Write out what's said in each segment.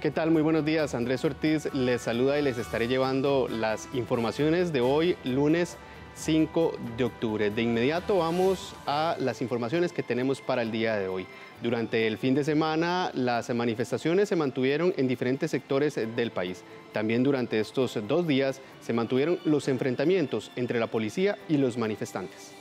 ¿Qué tal? Muy buenos días. Andrés Ortiz les saluda y les estaré llevando las informaciones de hoy, lunes 5 de octubre. De inmediato vamos a las informaciones que tenemos para el día de hoy. Durante el fin de semana, las manifestaciones se mantuvieron en diferentes sectores del país. También durante estos 2 días se mantuvieron los enfrentamientos entre la policía y los manifestantes.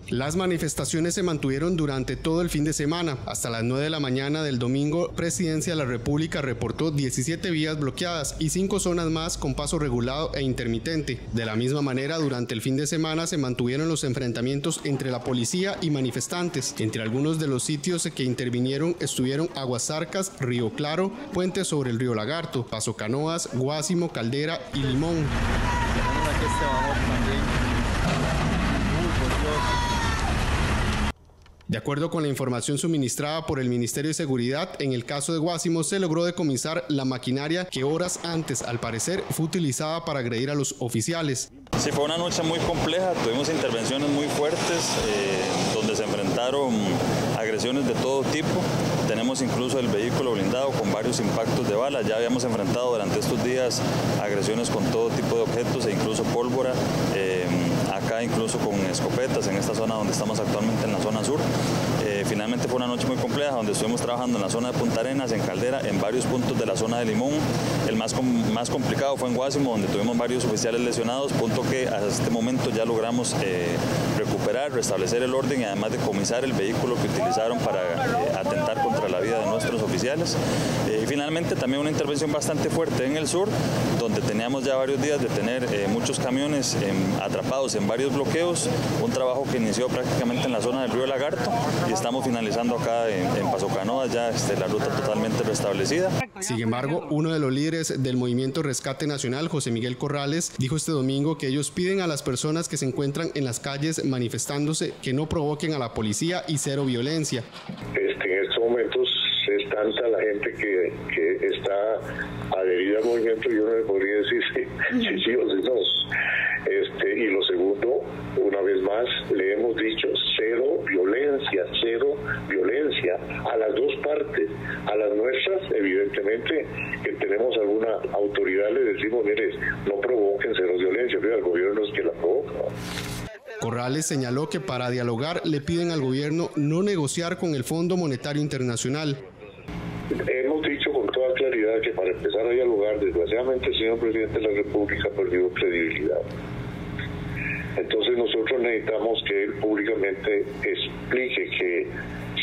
Las manifestaciones se mantuvieron durante todo el fin de semana. Hasta las 9 de la mañana del domingo, Presidencia de la República reportó 17 vías bloqueadas y 5 zonas más con paso regulado e intermitente. De la misma manera, durante el fin de semana se mantuvieron los enfrentamientos entre la policía y manifestantes. Entre algunos de los sitios que intervinieron estuvieron Aguasarcas, Río Claro, Puente sobre el Río Lagarto, Paso Canoas, Guásimo, Caldera y Limón. De acuerdo con la información suministrada por el Ministerio de Seguridad, en el caso de Guásimo se logró decomisar la maquinaria que horas antes, al parecer, fue utilizada para agredir a los oficiales. Sí, fue una noche muy compleja, tuvimos intervenciones muy fuertes, donde se enfrentaron agresiones de todo tipo. Tenemos incluso el vehículo blindado con varios impactos de bala. Ya habíamos enfrentado durante estos días agresiones con todo tipo de objetos e incluso pólvora. Acá incluso con escopetas en esta zona donde estamos actualmente, en la zona sur. Finalmente fue una noche muy compleja donde estuvimos trabajando en la zona de Punta Arenas, en Caldera, en varios puntos de la zona de Limón. El más complicado fue en Guásimo, donde tuvimos varios oficiales lesionados, punto que hasta este momento ya logramos recuperar, restablecer el orden y además decomisar el vehículo que utilizaron para atentar contra la vida de nuestros oficiales. Y finalmente también una intervención bastante fuerte en el sur, donde teníamos ya varios días de tener muchos camiones atrapados en varios bloqueos, un trabajo que inició prácticamente en la zona del Río Lagarto y estamos finalizando acá en Paso Canoas ya la ruta totalmente restablecida. Sin embargo, uno de los líderes del Movimiento Rescate Nacional, José Miguel Corrales, dijo este domingo que ellos piden a las personas que se encuentran en las calles manifestándose que no provoquen a la policía y cero violencia. En estos momentos es tanta la gente que está adherida al movimiento, yo no le podría decir si sí o si no. Y lo segundo, una vez más, le hemos dicho cero violencia a las dos partes. A las nuestras, evidentemente, que tenemos alguna autoridad, le decimos, mire, no provoquen cero violencia, pero el gobierno es que la provoca. Corrales señaló que para dialogar le piden al gobierno no negociar con el Fondo Monetario Internacional. Hemos dicho con toda claridad que para empezar a dialogar, desgraciadamente el señor presidente de la República ha perdido credibilidad. Entonces nosotros necesitamos que él públicamente explique que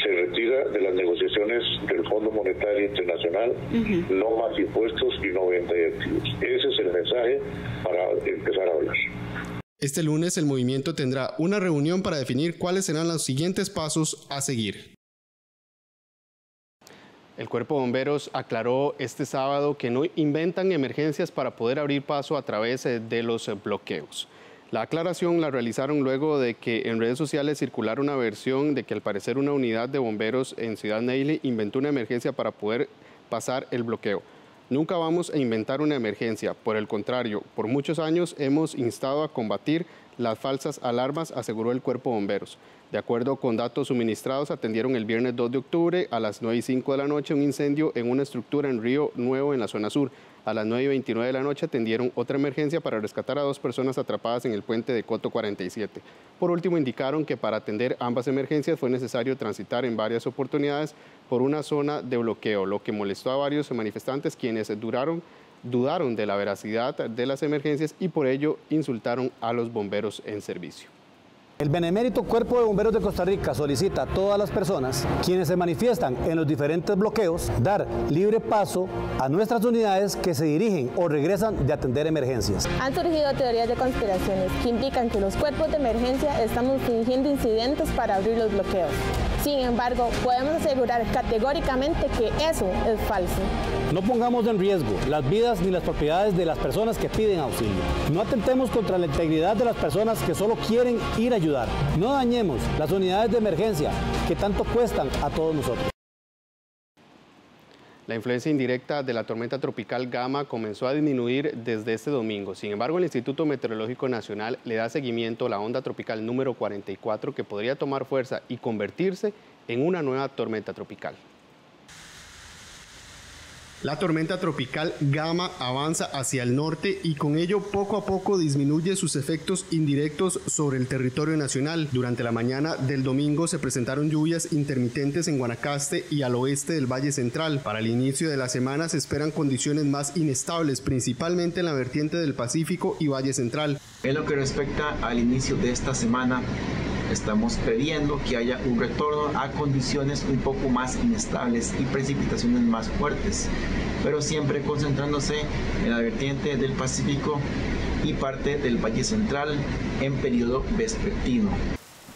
se retira de las negociaciones del Fondo Monetario Internacional, no más impuestos y no venta de activos. Ese es el mensaje para empezar a hablar. Este lunes el movimiento tendrá una reunión para definir cuáles serán los siguientes pasos a seguir. El Cuerpo de Bomberos aclaró este sábado que no inventan emergencias para poder abrir paso a través de los bloqueos. La aclaración la realizaron luego de que en redes sociales circulara una versión de que al parecer una unidad de bomberos en Ciudad Neyli inventó una emergencia para poder pasar el bloqueo. Nunca vamos a inventar una emergencia, por el contrario, por muchos años hemos instado a combatir las falsas alarmas, aseguró el Cuerpo de Bomberos. De acuerdo con datos suministrados, atendieron el viernes 2 de octubre a las 9:05 de la noche un incendio en una estructura en Río Nuevo, en la zona sur. A las 9:29 de la noche atendieron otra emergencia para rescatar a 2 personas atrapadas en el puente de Coto 47. Por último, indicaron que para atender ambas emergencias fue necesario transitar en varias oportunidades por una zona de bloqueo, lo que molestó a varios manifestantes quienes dudaron de la veracidad de las emergencias y por ello insultaron a los bomberos en servicio. El benemérito Cuerpo de Bomberos de Costa Rica solicita a todas las personas quienes se manifiestan en los diferentes bloqueos dar libre paso a nuestras unidades que se dirigen o regresan de atender emergencias. Han surgido teorías de conspiraciones que indican que los cuerpos de emergencia estamos fingiendo incidentes para abrir los bloqueos. Sin embargo, podemos asegurar categóricamente que eso es falso. No pongamos en riesgo las vidas ni las propiedades de las personas que piden auxilio. No atentemos contra la integridad de las personas que solo quieren ir a ayudar. No dañemos las unidades de emergencia que tanto cuestan a todos nosotros. La influencia indirecta de la tormenta tropical Gama comenzó a disminuir desde este domingo. Sin embargo, el Instituto Meteorológico Nacional le da seguimiento a la onda tropical número 44, que podría tomar fuerza y convertirse en una nueva tormenta tropical. La tormenta tropical Gama avanza hacia el norte y con ello poco a poco disminuye sus efectos indirectos sobre el territorio nacional. Durante la mañana del domingo se presentaron lluvias intermitentes en Guanacaste y al oeste del Valle Central. Para el inicio de la semana se esperan condiciones más inestables, principalmente en la vertiente del Pacífico y Valle Central. En lo que respecta al inicio de esta semana, estamos previendo que haya un retorno a condiciones un poco más inestables y precipitaciones más fuertes, pero siempre concentrándose en la vertiente del Pacífico y parte del Valle Central en periodo vespertino.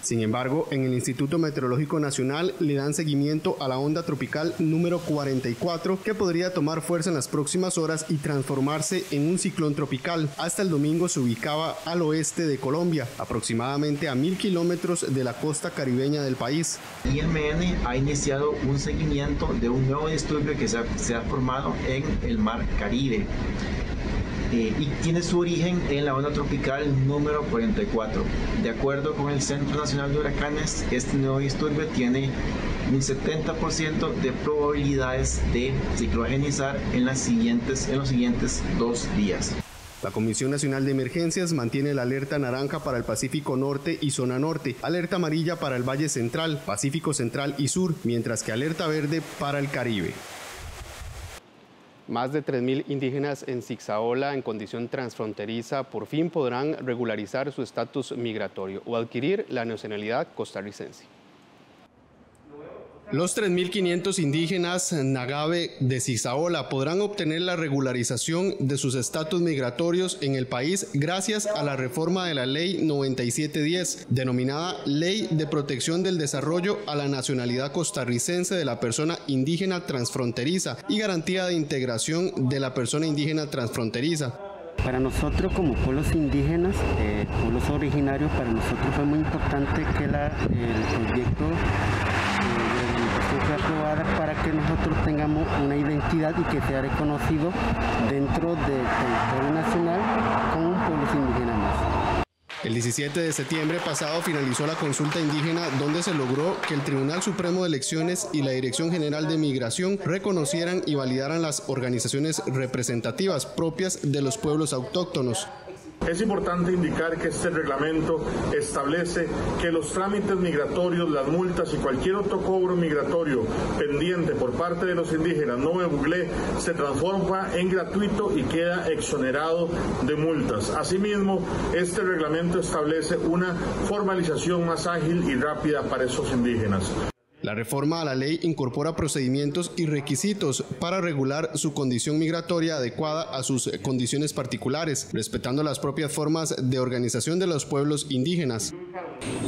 Sin embargo, en el Instituto Meteorológico Nacional le dan seguimiento a la onda tropical número 44, que podría tomar fuerza en las próximas horas y transformarse en un ciclón tropical. Hasta el domingo se ubicaba al oeste de Colombia, aproximadamente a 1000 kilómetros de la costa caribeña del país. IMN ha iniciado un seguimiento de un nuevo disturbio que se ha formado en el Mar Caribe. Y tiene su origen en la onda tropical número 44. De acuerdo con el Centro Nacional de Huracanes, este nuevo disturbio tiene un 70% de probabilidades de ciclogenizar en los siguientes 2 días. La Comisión Nacional de Emergencias mantiene la alerta naranja para el Pacífico Norte y Zona Norte, alerta amarilla para el Valle Central, Pacífico Central y Sur, mientras que alerta verde para el Caribe. Más de 3.000 indígenas en Zixaola, en condición transfronteriza, por fin podrán regularizar su estatus migratorio o adquirir la nacionalidad costarricense. Los 3.500 indígenas Nagabe de Zixaola podrán obtener la regularización de sus estatus migratorios en el país gracias a la reforma de la Ley 9710, denominada Ley de Protección del Desarrollo a la Nacionalidad Costarricense de la Persona Indígena Transfronteriza y Garantía de Integración de la Persona Indígena Transfronteriza. Para nosotros como pueblos indígenas, pueblos originarios, para nosotros fue muy importante que el proyecto fue aprobada para que nosotros tengamos una identidad y que sea reconocido dentro del territorio nacional como un pueblo indígena más. El 17 de septiembre pasado finalizó la consulta indígena, donde se logró que el Tribunal Supremo de Elecciones y la Dirección General de Migración reconocieran y validaran las organizaciones representativas propias de los pueblos autóctonos. Es importante indicar que este reglamento establece que los trámites migratorios, las multas y cualquier otro cobro migratorio pendiente por parte de los indígenas no buglé se transforma en gratuito y queda exonerado de multas. Asimismo, este reglamento establece una formalización más ágil y rápida para esos indígenas. La reforma a la ley incorpora procedimientos y requisitos para regular su condición migratoria adecuada a sus condiciones particulares, respetando las propias formas de organización de los pueblos indígenas.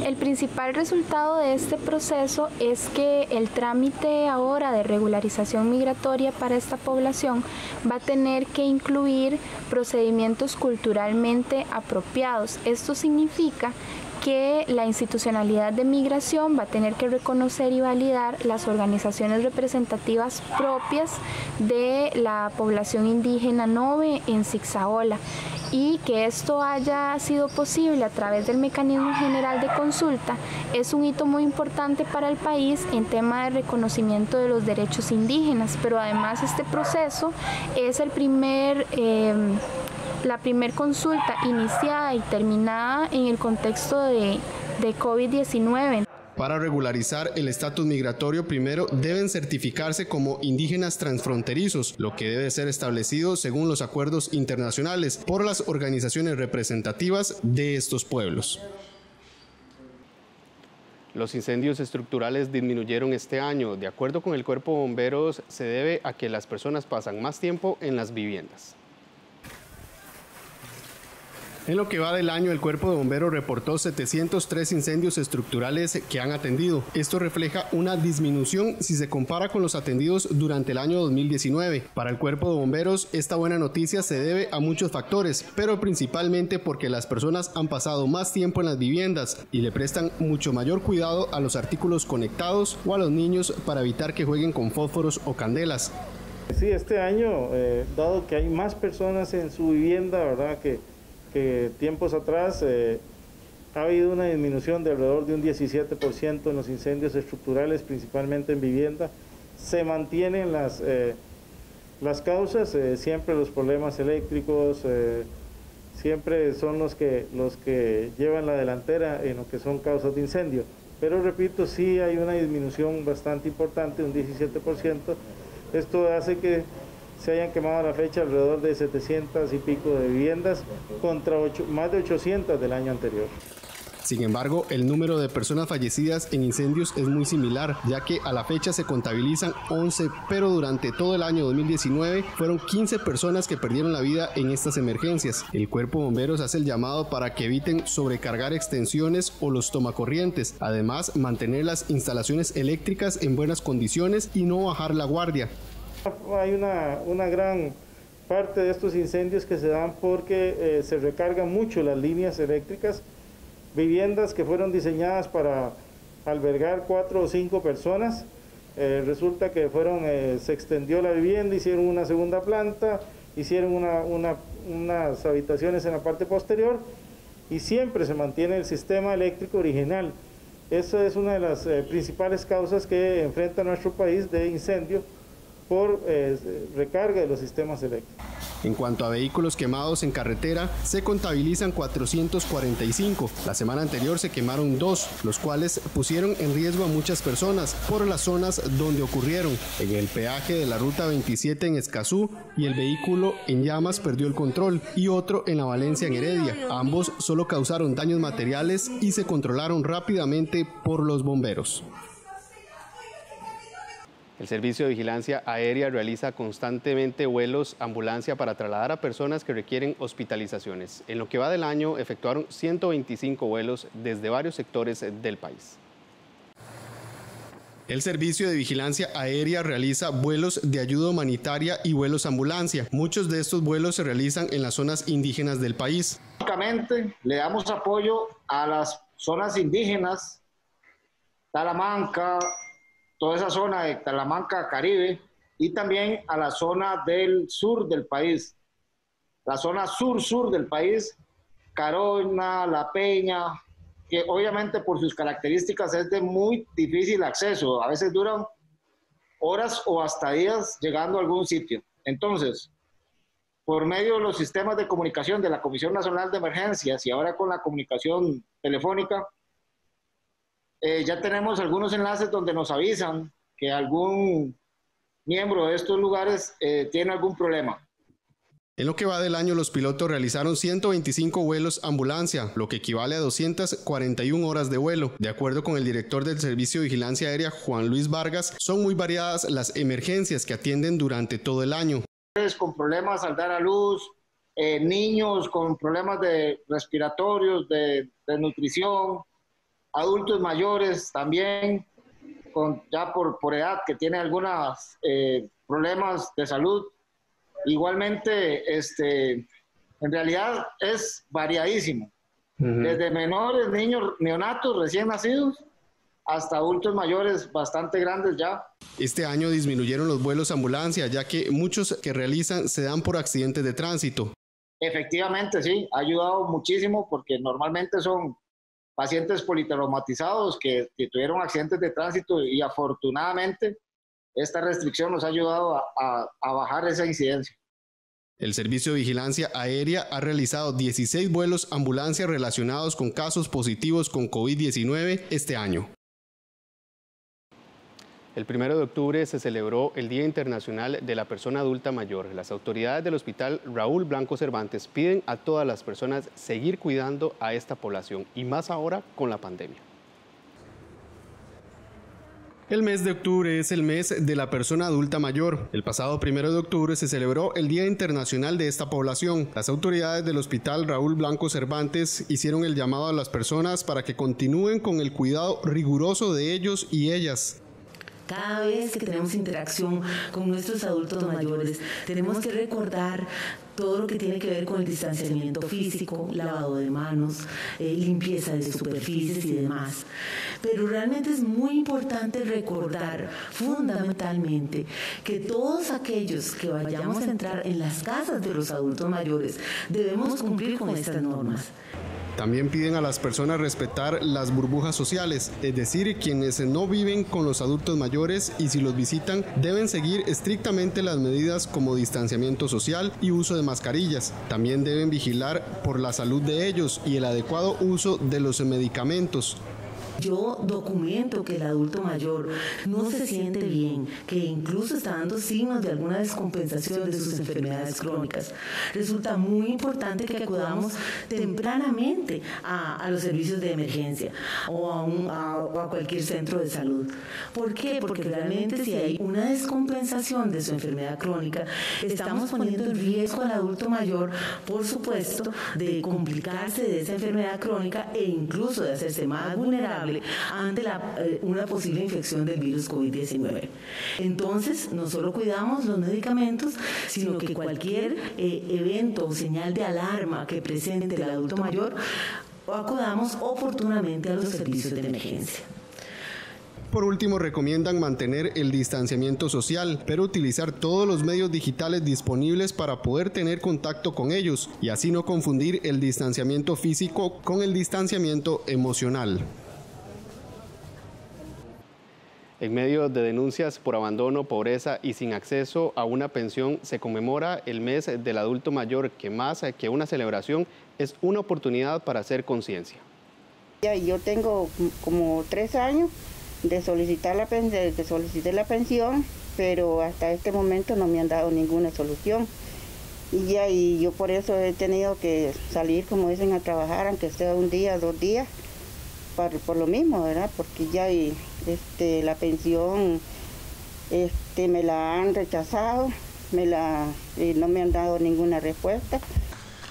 El principal resultado de este proceso es que el trámite ahora de regularización migratoria para esta población va a tener que incluir procedimientos culturalmente apropiados. Esto significa que la institucionalidad de migración va a tener que reconocer y validar las organizaciones representativas propias de la población indígena Nobe en Zixaola, y que esto haya sido posible a través del mecanismo general de consulta es un hito muy importante para el país en tema de reconocimiento de los derechos indígenas, pero además este proceso es la primer consulta iniciada y terminada en el contexto de COVID-19. Para regularizar el estatus migratorio, primero deben certificarse como indígenas transfronterizos, lo que debe ser establecido según los acuerdos internacionales por las organizaciones representativas de estos pueblos. Los incendios estructurales disminuyeron este año. De acuerdo con el Cuerpo de Bomberos, se debe a que las personas pasan más tiempo en las viviendas. En lo que va del año, el Cuerpo de Bomberos reportó 703 incendios estructurales que han atendido. Esto refleja una disminución si se compara con los atendidos durante el año 2019. Para el Cuerpo de Bomberos, esta buena noticia se debe a muchos factores, pero principalmente porque las personas han pasado más tiempo en las viviendas y le prestan mucho mayor cuidado a los artículos conectados o a los niños para evitar que jueguen con fósforos o candelas. Sí, este año, dado que hay más personas en su vivienda, ¿verdad?, que tiempos atrás, ha habido una disminución de alrededor de un 17% en los incendios estructurales, principalmente en vivienda. Se mantienen las causas, siempre los problemas eléctricos, siempre son los que llevan la delantera en lo que son causas de incendio. Pero repito, sí hay una disminución bastante importante, un 17%. Esto hace que se hayan quemado a la fecha alrededor de 700 y pico de viviendas contra más de 800 del año anterior. Sin embargo, el número de personas fallecidas en incendios es muy similar, ya que a la fecha se contabilizan 11, pero durante todo el año 2019 fueron 15 personas que perdieron la vida en estas emergencias. El Cuerpo de Bomberos hace el llamado para que eviten sobrecargar extensiones o los tomacorrientes, además mantener las instalaciones eléctricas en buenas condiciones y no bajar la guardia. Hay una gran parte de estos incendios que se dan porque se recargan mucho las líneas eléctricas. Viviendas que fueron diseñadas para albergar 4 o 5 personas, resulta que se extendió la vivienda, hicieron una segunda planta, hicieron unas habitaciones en la parte posterior y siempre se mantiene el sistema eléctrico original. Esa es una de las principales causas que enfrenta nuestro país de incendio por recarga de los sistemas eléctricos. En cuanto a vehículos quemados en carretera, se contabilizan 445. La semana anterior se quemaron 2, los cuales pusieron en riesgo a muchas personas por las zonas donde ocurrieron. En el peaje de la ruta 27 en Escazú, y el vehículo en llamas perdió el control, y otro en la Valencia en Heredia. Ambos solo causaron daños materiales y se controlaron rápidamente por los bomberos. El Servicio de Vigilancia Aérea realiza constantemente vuelos ambulancia para trasladar a personas que requieren hospitalizaciones. En lo que va del año, efectuaron 125 vuelos desde varios sectores del país. El Servicio de Vigilancia Aérea realiza vuelos de ayuda humanitaria y vuelos ambulancia. Muchos de estos vuelos se realizan en las zonas indígenas del país. Básicamente, le damos apoyo a las zonas indígenas, Talamanca, toda esa zona de Talamanca, Caribe, y también a la zona del sur del país. La zona sur del país, Carona, La Peña, que obviamente por sus características es de muy difícil acceso. A veces duran horas o hasta días llegando a algún sitio. Entonces, por medio de los sistemas de comunicación de la Comisión Nacional de Emergencias y ahora con la comunicación telefónica, ya tenemos algunos enlaces donde nos avisan que algún miembro de estos lugares tiene algún problema. En lo que va del año, los pilotos realizaron 125 vuelos ambulancia, lo que equivale a 241 horas de vuelo. De acuerdo con el director del Servicio de Vigilancia Aérea, Juan Luis Vargas, son muy variadas las emergencias que atienden durante todo el año. Con problemas al dar a luz, niños con problemas respiratorios, de nutrición, adultos mayores también, ya por edad, que tienen algunos problemas de salud. Igualmente, en realidad es variadísimo. Desde menores, niños neonatos recién nacidos, hasta adultos mayores bastante grandes ya. Este año disminuyeron los vuelos ambulancia, ya que muchos que realizan se dan por accidentes de tránsito. Efectivamente, sí, ha ayudado muchísimo porque normalmente son pacientes politraumatizados que tuvieron accidentes de tránsito y afortunadamente esta restricción nos ha ayudado a bajar esa incidencia. El Servicio de Vigilancia Aérea ha realizado 16 vuelos ambulancia relacionados con casos positivos con COVID-19 este año. El 1 de octubre se celebró el Día Internacional de la Persona Adulta Mayor. Las autoridades del Hospital Raúl Blanco Cervantes piden a todas las personas seguir cuidando a esta población, y más ahora con la pandemia. El mes de octubre es el mes de la persona adulta mayor. El pasado 1 de octubre se celebró el Día Internacional de esta población. Las autoridades del Hospital Raúl Blanco Cervantes hicieron el llamado a las personas para que continúen con el cuidado riguroso de ellos y ellas. Cada vez que tenemos interacción con nuestros adultos mayores, tenemos que recordar todo lo que tiene que ver con el distanciamiento físico, lavado de manos, limpieza de superficies y demás. pero realmente es muy importante recordar fundamentalmente que todos aquellos que vayamos a entrar en las casas de los adultos mayores debemos cumplir con estas normas. También piden a las personas respetar las burbujas sociales, es decir, quienes no viven con los adultos mayores y si los visitan deben seguir estrictamente las medidas como distanciamiento social y uso de mascarillas. También deben vigilar por la salud de ellos y el adecuado uso de los medicamentos. Yo documento que el adulto mayor no se siente bien, que incluso está dando signos de alguna descompensación de sus enfermedades crónicas. Resulta muy importante que acudamos tempranamente a los servicios de emergencia o a cualquier centro de salud. ¿Por qué? Porque realmente si hay una descompensación de su enfermedad crónica, estamos poniendo en riesgo al adulto mayor, por supuesto, de complicarse de esa enfermedad crónica e incluso de hacerse más vulnerable ante una posible infección del virus COVID-19. Entonces, no solo cuidamos los medicamentos, sino que cualquier evento o señal de alarma que presente el adulto mayor, acudamos oportunamente a los servicios de emergencia. Por último, recomiendan mantener el distanciamiento social, pero utilizar todos los medios digitales disponibles para poder tener contacto con ellos y así no confundir el distanciamiento físico con el distanciamiento emocional. En medio de denuncias por abandono, pobreza y sin acceso a una pensión, se conmemora el mes del adulto mayor, que más que una celebración es una oportunidad para hacer conciencia. Yo tengo como 3 años de solicitar solicité la pensión, pero hasta este momento no me han dado ninguna solución. Y yo por eso he tenido que salir, como dicen, a trabajar, aunque sea un día, 2 días, por lo mismo, ¿verdad? Porque ya la pensión me la han rechazado, no me han dado ninguna respuesta.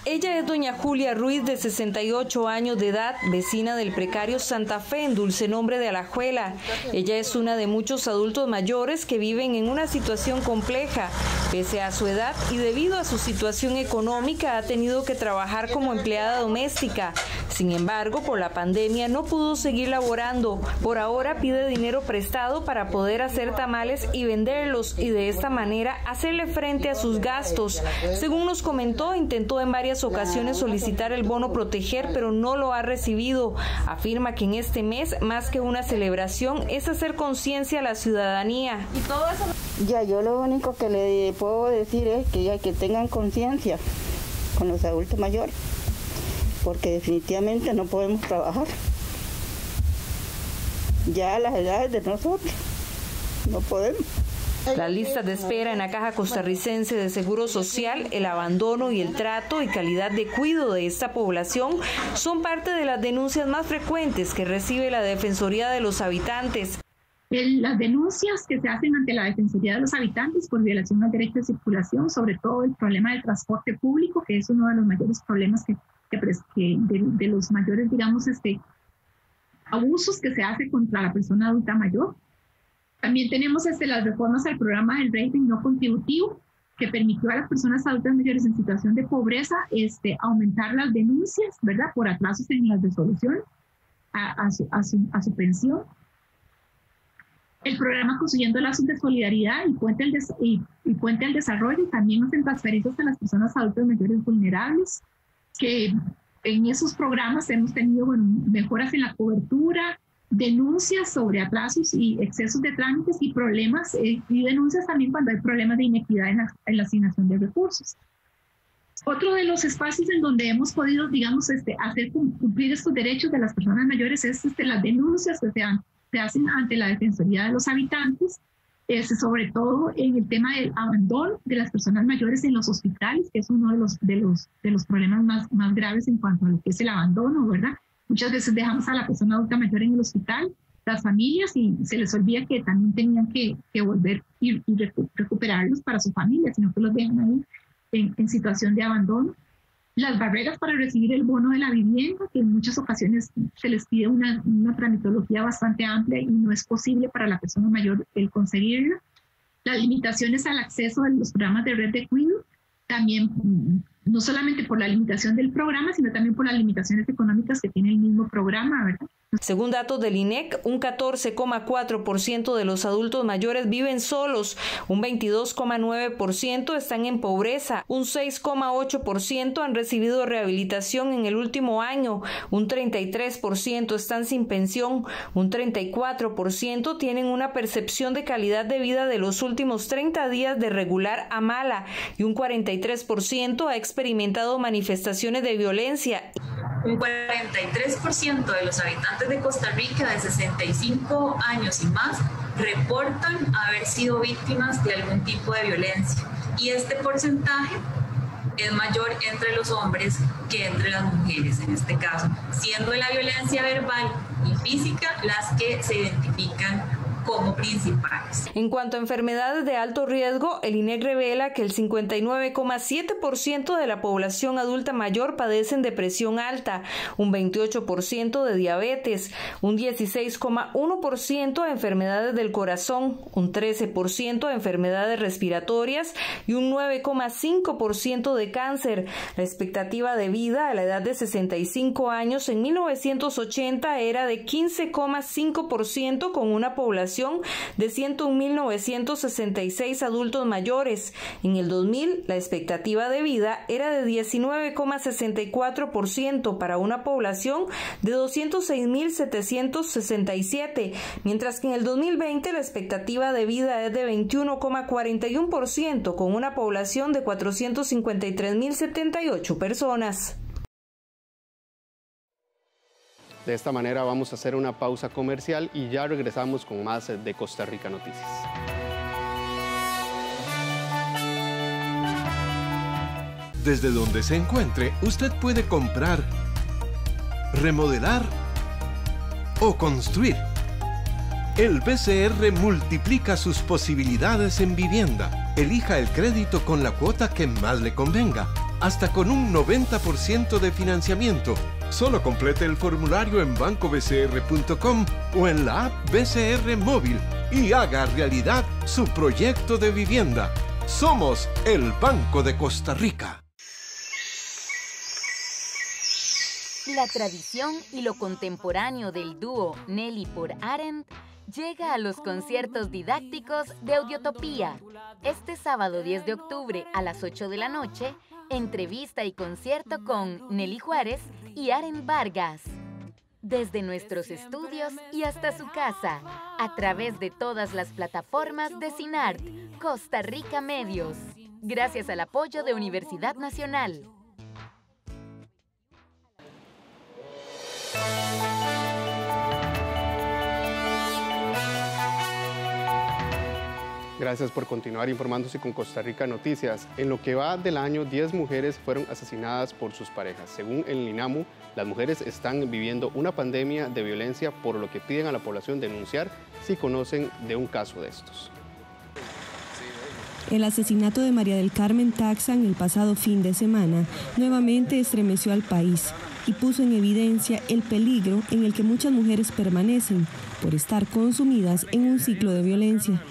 Ella es doña Julia Ruiz, de 68 años de edad, vecina del precario Santa Fe, en Dulce Nombre de Alajuela. Ella es una de muchos adultos mayores que viven en una situación compleja. Pese a su edad y debido a su situación económica, ha tenido que trabajar como empleada doméstica. Sin embargo, por la pandemia no pudo seguir laborando. Por ahora pide dinero prestado para poder hacer tamales y venderlos y de esta manera hacerle frente a sus gastos. Según nos comentó, intentó en varias ocasiones solicitar el bono proteger, pero no lo ha recibido. Afirma que en este mes, más que una celebración, es hacer conciencia a la ciudadanía. Y todo eso. Ya, yo lo único que le puedo decir es que tengan conciencia con los adultos mayores, porque definitivamente no podemos trabajar. Ya a las edades de nosotros no podemos. Las listas de espera en la Caja Costarricense de Seguro Social, el abandono y el trato y calidad de cuidado de esta población son parte de las denuncias más frecuentes que recibe la Defensoría de los Habitantes. Las denuncias que se hacen ante la Defensoría de los Habitantes por violación al derecho de circulación, sobre todo el problema del transporte público, que es uno de los mayores problemas de los mayores, digamos, abusos que se hace contra la persona adulta mayor. También tenemos las reformas al programa del régimen no contributivo, que permitió a las personas adultas mayores en situación de pobreza aumentar las denuncias, ¿verdad?, por atrasos en las resoluciones a su pensión. El programa Construyendo Lazos de Solidaridad y Puente al Desarrollo también hacen transferencias a las personas adultas mayores vulnerables, que en esos programas hemos tenido mejoras en la cobertura, denuncias sobre atrasos y excesos de trámites y problemas y denuncias también cuando hay problemas de inequidad en la asignación de recursos. Otro de los espacios en donde hemos podido, digamos, hacer cumplir estos derechos de las personas mayores es las denuncias que se hacen ante la Defensoría de los Habitantes, sobre todo en el tema del abandono de las personas mayores en los hospitales, que es uno de los problemas más graves en cuanto a lo que es el abandono, ¿verdad? Muchas veces dejamos a la persona adulta mayor en el hospital, las familias, y se les olvida que también tenían que volver y recuperarlos para su familia, sino que los dejan ahí en situación de abandono. Las barreras para recibir el bono de la vivienda, que en muchas ocasiones se les pide una tramitología bastante amplia y no es posible para la persona mayor el conseguirla. Las limitaciones al acceso a los programas de red de cuidado, también no solamente por la limitación del programa, sino también por las limitaciones económicas que tiene el mismo programa, ¿verdad? Según datos del INEC, un 14,4% de los adultos mayores viven solos, un 22,9% están en pobreza, un 6,8% han recibido rehabilitación en el último año, un 33% están sin pensión, un 34% tienen una percepción de calidad de vida de los últimos 30 días de regular a mala y un 43% ha experimentado manifestaciones de violencia. Un 43% de los habitantes de Costa Rica de 65 años y más reportan haber sido víctimas de algún tipo de violencia. Y este porcentaje es mayor entre los hombres que entre las mujeres, en este caso, siendo la violencia verbal y física las que se identifican como principales. En cuanto a enfermedades de alto riesgo, el INEC revela que el 59,7% de la población adulta mayor padecen de presión alta, un 28% de diabetes, un 16,1% de enfermedades del corazón, un 13% de enfermedades respiratorias y un 9,5% de cáncer. La expectativa de vida a la edad de 65 años en 1980 era de 15,5% con una población de 101.966 adultos mayores. En el 2000, la expectativa de vida era de 19,64% para una población de 206.767, mientras que en el 2020 la expectativa de vida es de 21,41% con una población de 453.078 personas. De esta manera vamos a hacer una pausa comercial y ya regresamos con más de Costa Rica Noticias. Desde donde se encuentre, usted puede comprar, remodelar o construir. El BCR multiplica sus posibilidades en vivienda. Elija el crédito con la cuota que más le convenga, hasta con un 90% de financiamiento. Solo complete el formulario en bancobcr.com o en la app BCR Móvil y haga realidad su proyecto de vivienda. Somos el Banco de Costa Rica. La tradición y lo contemporáneo del dúo Nelly por Arendt llega a los conciertos didácticos de Audiotopía. Este sábado 10 de octubre a las 8 de la noche, entrevista y concierto con Nelly Juárez y Arendt Vargas. Desde nuestros estudios y hasta su casa, a través de todas las plataformas de CINART, Costa Rica Medios. Gracias al apoyo de Universidad Nacional. Gracias por continuar informándose con Costa Rica Noticias. En lo que va del año, 10 mujeres fueron asesinadas por sus parejas. Según el INAMU, las mujeres están viviendo una pandemia de violencia, por lo que piden a la población denunciar si conocen de un caso de estos. El asesinato de María del Carmen Taxan el pasado fin de semana nuevamente estremeció al país y puso en evidencia el peligro en el que muchas mujeres permanecen por estar consumidas en un ciclo de violencia.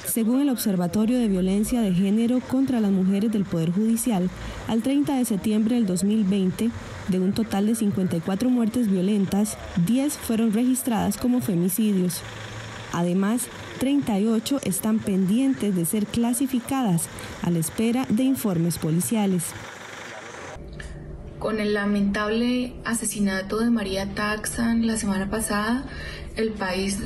Según el Observatorio de Violencia de Género contra las Mujeres del Poder Judicial, al 30 de septiembre del 2020, de un total de 54 muertes violentas, 10 fueron registradas como femicidios. Además, 38 están pendientes de ser clasificadas a la espera de informes policiales. Con el lamentable asesinato de María Taxan la semana pasada, el país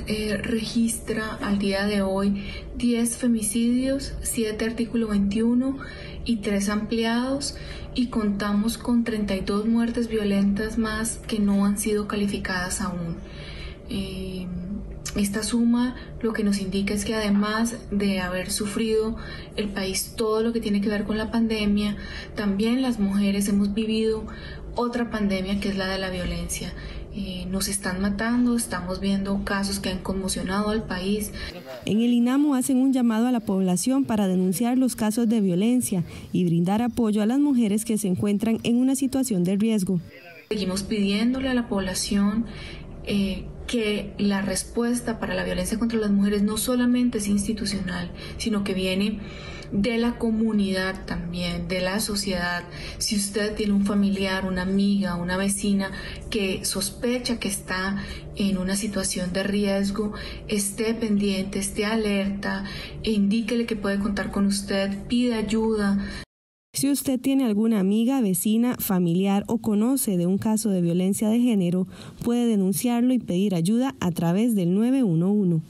registra al día de hoy 10 femicidios, 7 artículo 21 y 3 ampliados, y contamos con 32 muertes violentas más que no han sido calificadas aún. Esta suma lo que nos indica es que además de haber sufrido el país todo lo que tiene que ver con la pandemia, también las mujeres hemos vivido otra pandemia que es la de la violencia. Nos están matando, estamos viendo casos que han conmocionado al país. En el INAMU hacen un llamado a la población para denunciar los casos de violencia y brindar apoyo a las mujeres que se encuentran en una situación de riesgo. Seguimos pidiéndole a la población que la respuesta para la violencia contra las mujeres no solamente es institucional, sino que viene de la comunidad también, de la sociedad. Si usted tiene un familiar, una amiga, una vecina que sospecha que está en una situación de riesgo, esté pendiente, esté alerta, e indíquele que puede contar con usted, pide ayuda. Si usted tiene alguna amiga, vecina, familiar o conoce de un caso de violencia de género, puede denunciarlo y pedir ayuda a través del 911.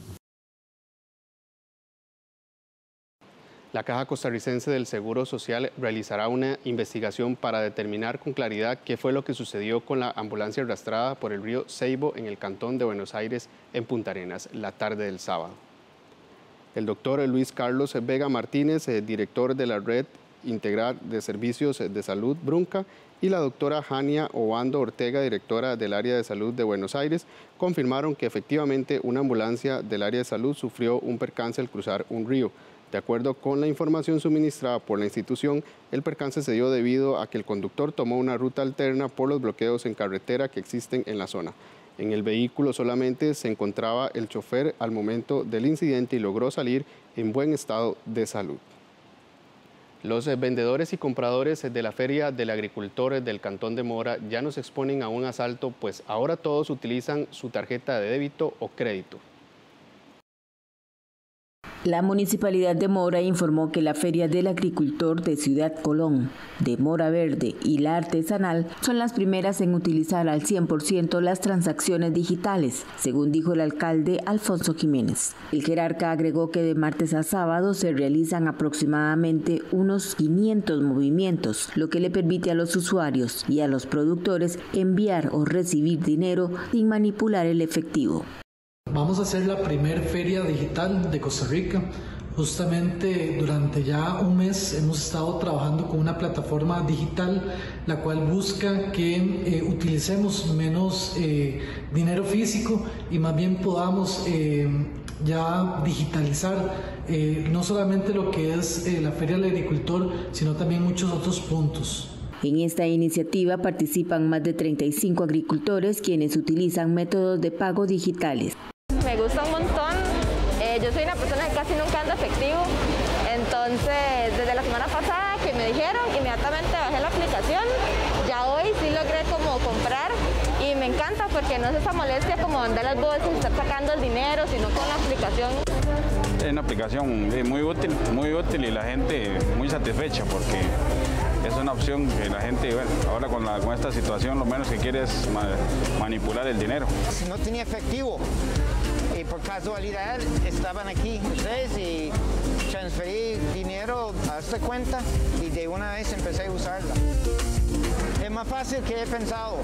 La Caja Costarricense del Seguro Social realizará una investigación para determinar con claridad qué fue lo que sucedió con la ambulancia arrastrada por el río Ceibo en el cantón de Buenos Aires, en Punta Arenas, la tarde del sábado. El doctor Luis Carlos Vega Martínez, director de la Red Integral de Servicios de Salud Brunca, y la doctora Jania Obando Ortega, directora del Área de Salud de Buenos Aires, confirmaron que efectivamente una ambulancia del área de salud sufrió un percance al cruzar un río. De acuerdo con la información suministrada por la institución, el percance se dio debido a que el conductor tomó una ruta alterna por los bloqueos en carretera que existen en la zona. En el vehículo solamente se encontraba el chofer al momento del incidente y logró salir en buen estado de salud. Los vendedores y compradores de la Feria del Agricultor del Cantón de Mora ya no se exponen a un asalto, pues ahora todos utilizan su tarjeta de débito o crédito. La Municipalidad de Mora informó que la Feria del Agricultor de Ciudad Colón, de Mora Verde y la Artesanal son las primeras en utilizar al 100% las transacciones digitales, según dijo el alcalde Alfonso Jiménez. El jerarca agregó que de martes a sábado se realizan aproximadamente unos 500 movimientos, lo que le permite a los usuarios y a los productores enviar o recibir dinero sin manipular el efectivo. Vamos a hacer la primer feria digital de Costa Rica. Justamente durante ya un mes hemos estado trabajando con una plataforma digital, la cual busca que utilicemos menos dinero físico y más bien podamos ya digitalizar no solamente lo que es la Feria del Agricultor, sino también muchos otros puntos. En esta iniciativa participan más de 35 agricultores quienes utilizan métodos de pago digitales. Me gusta un montón. Yo soy una persona que casi nunca anda efectivo, entonces desde la semana pasada que me dijeron, inmediatamente bajé la aplicación. Ya hoy sí logré como comprar y me encanta porque no es esa molestia como andar las bolsas y estar sacando el dinero, sino con la aplicación. Es una aplicación muy útil y la gente muy satisfecha porque es una opción que la gente, bueno, ahora con esta situación lo menos que quiere es manipular el dinero. No tenía efectivo y por casualidad estaban aquí ustedes y transferí dinero a esta cuenta y de una vez empecé a usarla. Es más fácil que he pensado,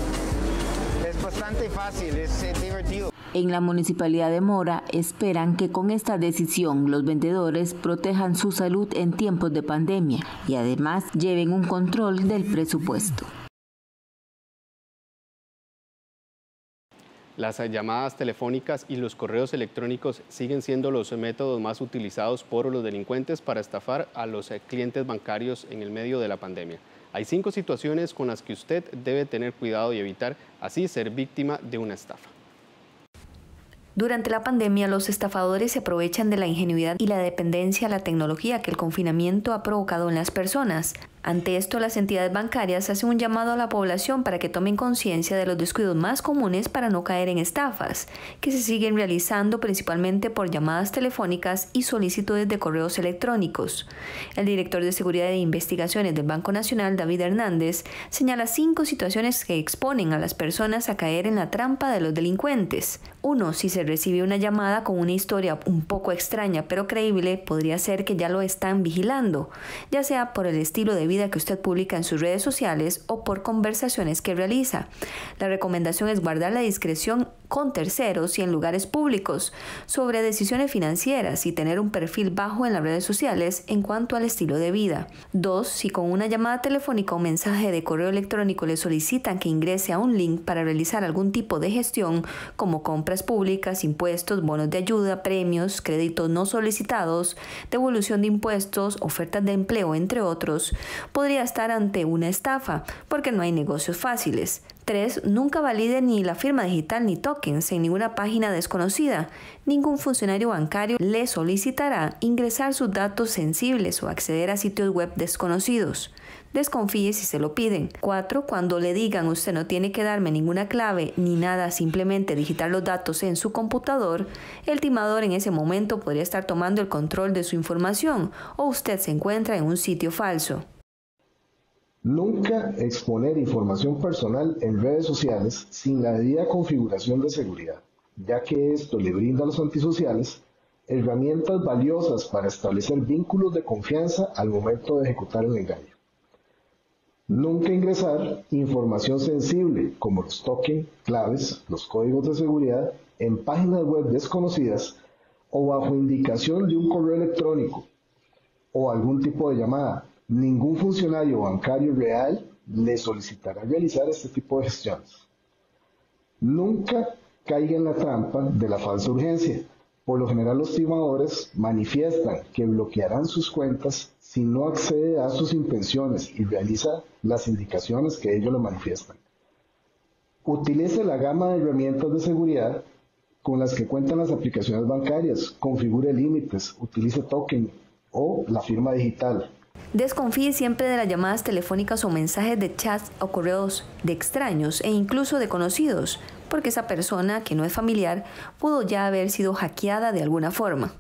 es bastante fácil, es divertido. En la Municipalidad de Mora esperan que con esta decisión los vendedores protejan su salud en tiempos de pandemia y además lleven un control del presupuesto. Las llamadas telefónicas y los correos electrónicos siguen siendo los métodos más utilizados por los delincuentes para estafar a los clientes bancarios en el medio de la pandemia. Hay 5 situaciones con las que usted debe tener cuidado y evitar así ser víctima de una estafa. Durante la pandemia, los estafadores se aprovechan de la ingenuidad y la dependencia a la tecnología que el confinamiento ha provocado en las personas. Ante esto, las entidades bancarias hacen un llamado a la población para que tomen conciencia de los descuidos más comunes para no caer en estafas, que se siguen realizando principalmente por llamadas telefónicas y solicitudes de correos electrónicos. El director de Seguridad e Investigaciones del Banco Nacional, David Hernández, señala 5 situaciones que exponen a las personas a caer en la trampa de los delincuentes. 1. Si se recibe una llamada con una historia un poco extraña pero creíble, podría ser que ya lo están vigilando, ya sea por el estilo de vida que usted publica en sus redes sociales o por conversaciones que realiza. La recomendación es guardar la discreción con terceros y en lugares públicos sobre decisiones financieras y tener un perfil bajo en las redes sociales en cuanto al estilo de vida. 2. Si con una llamada telefónica o mensaje de correo electrónico le solicitan que ingrese a un link para realizar algún tipo de gestión como compras públicas, impuestos, bonos de ayuda, premios, créditos no solicitados, devolución de impuestos, ofertas de empleo, entre otros, podría estar ante una estafa porque no hay negocios fáciles. 3. Nunca valide ni la firma digital ni tokens en ninguna página desconocida. Ningún funcionario bancario le solicitará ingresar sus datos sensibles o acceder a sitios web desconocidos. Desconfíe si se lo piden. 4. Cuando le digan usted no tiene que darme ninguna clave ni nada, simplemente digitar los datos en su computador, el timador en ese momento podría estar tomando el control de su información o usted se encuentra en un sitio falso. Nunca exponer información personal en redes sociales sin la debida configuración de seguridad, ya que esto le brinda a los antisociales herramientas valiosas para establecer vínculos de confianza al momento de ejecutar el engaño. Nunca ingresar información sensible como los tokens, claves, los códigos de seguridad en páginas web desconocidas o bajo indicación de un correo electrónico o algún tipo de llamada. Ningún funcionario bancario real le solicitará realizar este tipo de gestiones. Nunca caiga en la trampa de la falsa urgencia. Por lo general, los timadores manifiestan que bloquearán sus cuentas si no accede a sus intenciones y realiza las indicaciones que ellos le manifiestan. Utilice la gama de herramientas de seguridad con las que cuentan las aplicaciones bancarias, configure límites, utilice token o la firma digital. Desconfíe siempre de las llamadas telefónicas o mensajes de chat o correos de extraños e incluso de conocidos, porque esa persona que no es familiar pudo ya haber sido hackeada de alguna forma.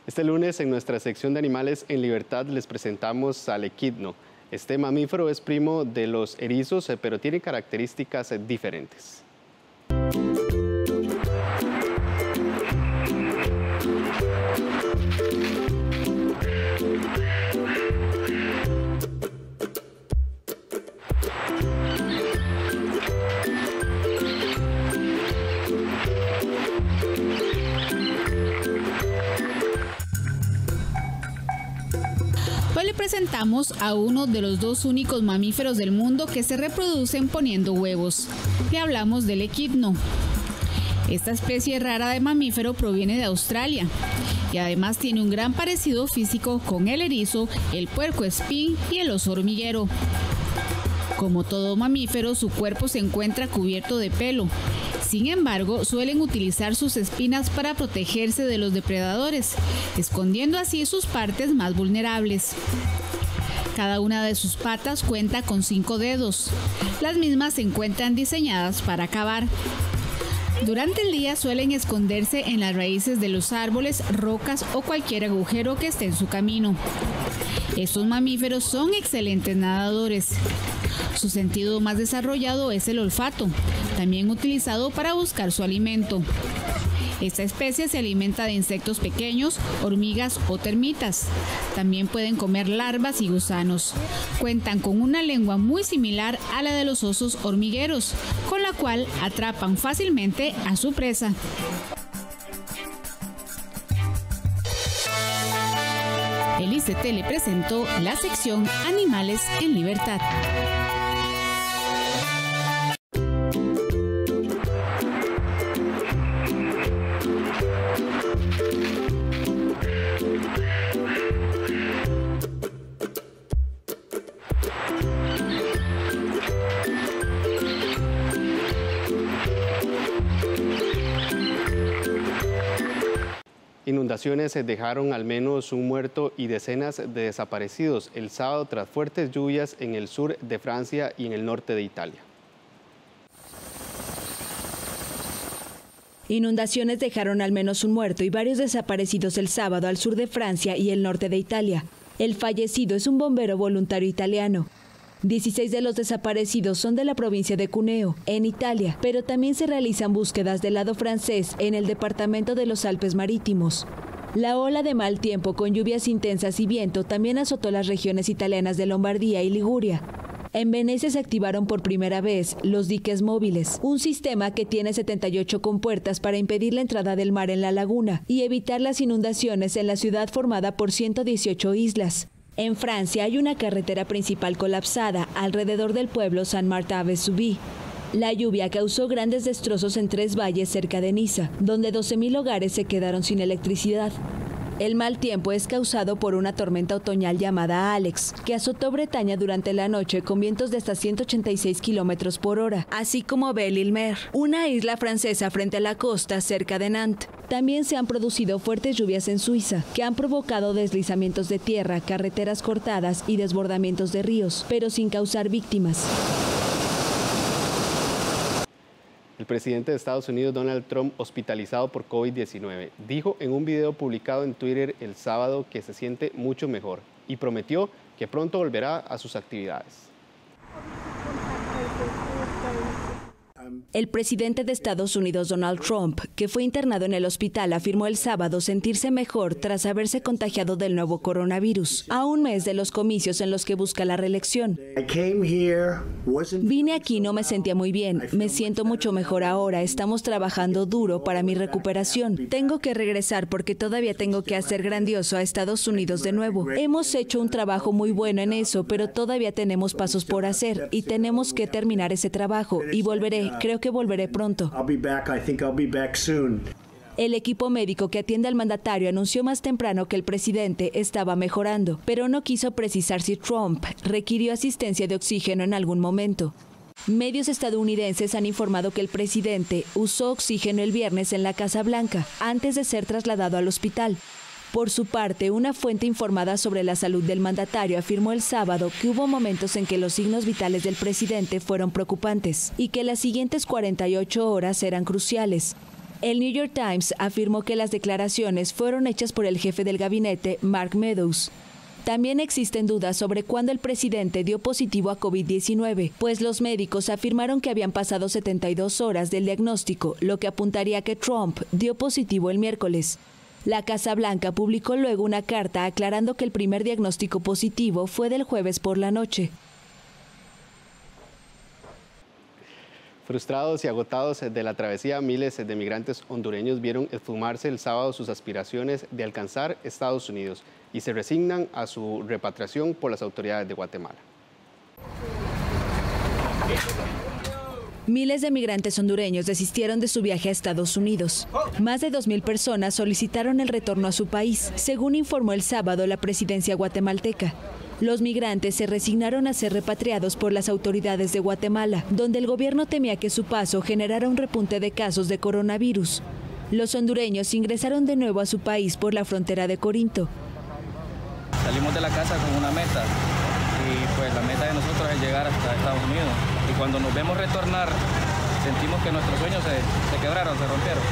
Este lunes en nuestra sección de Animales en Libertad les presentamos al equidno. Este mamífero es primo de los erizos, pero tiene características diferentes. Hoy le presentamos a uno de los dos únicos mamíferos del mundo que se reproducen poniendo huevos. Le hablamos del equidno. Esta especie rara de mamífero proviene de Australia y además tiene un gran parecido físico con el erizo, el puercoespín y el oso hormiguero. Como todo mamífero, su cuerpo se encuentra cubierto de pelo. Sin embargo, suelen utilizar sus espinas para protegerse de los depredadores, escondiendo así sus partes más vulnerables. Cada una de sus patas cuenta con 5 dedos. Las mismas se encuentran diseñadas para cavar. Durante el día suelen esconderse en las raíces de los árboles, rocas o cualquier agujero que esté en su camino. Estos mamíferos son excelentes nadadores. Su sentido más desarrollado es el olfato, también utilizado para buscar su alimento. Esta especie se alimenta de insectos pequeños, hormigas o termitas. También pueden comer larvas y gusanos. Cuentan con una lengua muy similar a la de los osos hormigueros, con la cual atrapan fácilmente a su presa. El ICT le presentó la sección Animales en Libertad. Inundaciones dejaron al menos un muerto y decenas de desaparecidos el sábado tras fuertes lluvias en el sur de Francia y en el norte de Italia. Inundaciones dejaron al menos un muerto y varios desaparecidos el sábado al sur de Francia y el norte de Italia. El fallecido es un bombero voluntario italiano. 16 de los desaparecidos son de la provincia de Cuneo, en Italia, pero también se realizan búsquedas del lado francés en el departamento de los Alpes Marítimos. La ola de mal tiempo con lluvias intensas y viento también azotó las regiones italianas de Lombardía y Liguria. En Venecia se activaron por primera vez los diques móviles, un sistema que tiene 78 compuertas para impedir la entrada del mar en la laguna y evitar las inundaciones en la ciudad formada por 118 islas. En Francia hay una carretera principal colapsada alrededor del pueblo Saint-Martin-Vesubie. La lluvia causó grandes destrozos en 3 valles cerca de Niza, donde 12.000 hogares se quedaron sin electricidad. El mal tiempo es causado por una tormenta otoñal llamada Alex, que azotó Bretaña durante la noche con vientos de hasta 186 kilómetros por hora, así como Belle-Île-Mer, una isla francesa frente a la costa cerca de Nantes. También se han producido fuertes lluvias en Suiza, que han provocado deslizamientos de tierra, carreteras cortadas y desbordamientos de ríos, pero sin causar víctimas. El presidente de Estados Unidos, Donald Trump, hospitalizado por COVID-19, dijo en un video publicado en Twitter el sábado que se siente mucho mejor y prometió que pronto volverá a sus actividades. El presidente de Estados Unidos, Donald Trump, que fue internado en el hospital, afirmó el sábado sentirse mejor tras haberse contagiado del nuevo coronavirus, a un mes de los comicios en los que busca la reelección. Vine aquí, no me sentía muy bien, me siento mucho mejor ahora, estamos trabajando duro para mi recuperación. Tengo que regresar porque todavía tengo que hacer grandioso a Estados Unidos de nuevo. Hemos hecho un trabajo muy bueno en eso, pero todavía tenemos pasos por hacer y tenemos que terminar ese trabajo y volveré. Creo que volveré pronto. El equipo médico que atiende al mandatario anunció más temprano que el presidente estaba mejorando, pero no quiso precisar si Trump requirió asistencia de oxígeno en algún momento. Medios estadounidenses han informado que el presidente usó oxígeno el viernes en la Casa Blanca, antes de ser trasladado al hospital. Por su parte, una fuente informada sobre la salud del mandatario afirmó el sábado que hubo momentos en que los signos vitales del presidente fueron preocupantes y que las siguientes 48 horas eran cruciales. El New York Times afirmó que las declaraciones fueron hechas por el jefe del gabinete, Mark Meadows. También existen dudas sobre cuándo el presidente dio positivo a COVID-19, pues los médicos afirmaron que habían pasado 72 horas del diagnóstico, lo que apuntaría a que Trump dio positivo el miércoles. La Casa Blanca publicó luego una carta aclarando que el primer diagnóstico positivo fue del jueves por la noche. Frustrados y agotados de la travesía, miles de migrantes hondureños vieron esfumarse el sábado sus aspiraciones de alcanzar Estados Unidos y se resignan a su repatriación por las autoridades de Guatemala. Miles de migrantes hondureños desistieron de su viaje a Estados Unidos. Más de 2.000 personas solicitaron el retorno a su país, según informó el sábado la presidencia guatemalteca. Los migrantes se resignaron a ser repatriados por las autoridades de Guatemala, donde el gobierno temía que su paso generara un repunte de casos de coronavirus. Los hondureños ingresaron de nuevo a su país por la frontera de Corinto. Salimos de la casa con una meta y pues la meta de nosotros es llegar hasta Estados Unidos. Y cuando nos vemos retornar, sentimos que nuestros sueños se quebraron, se rompieron.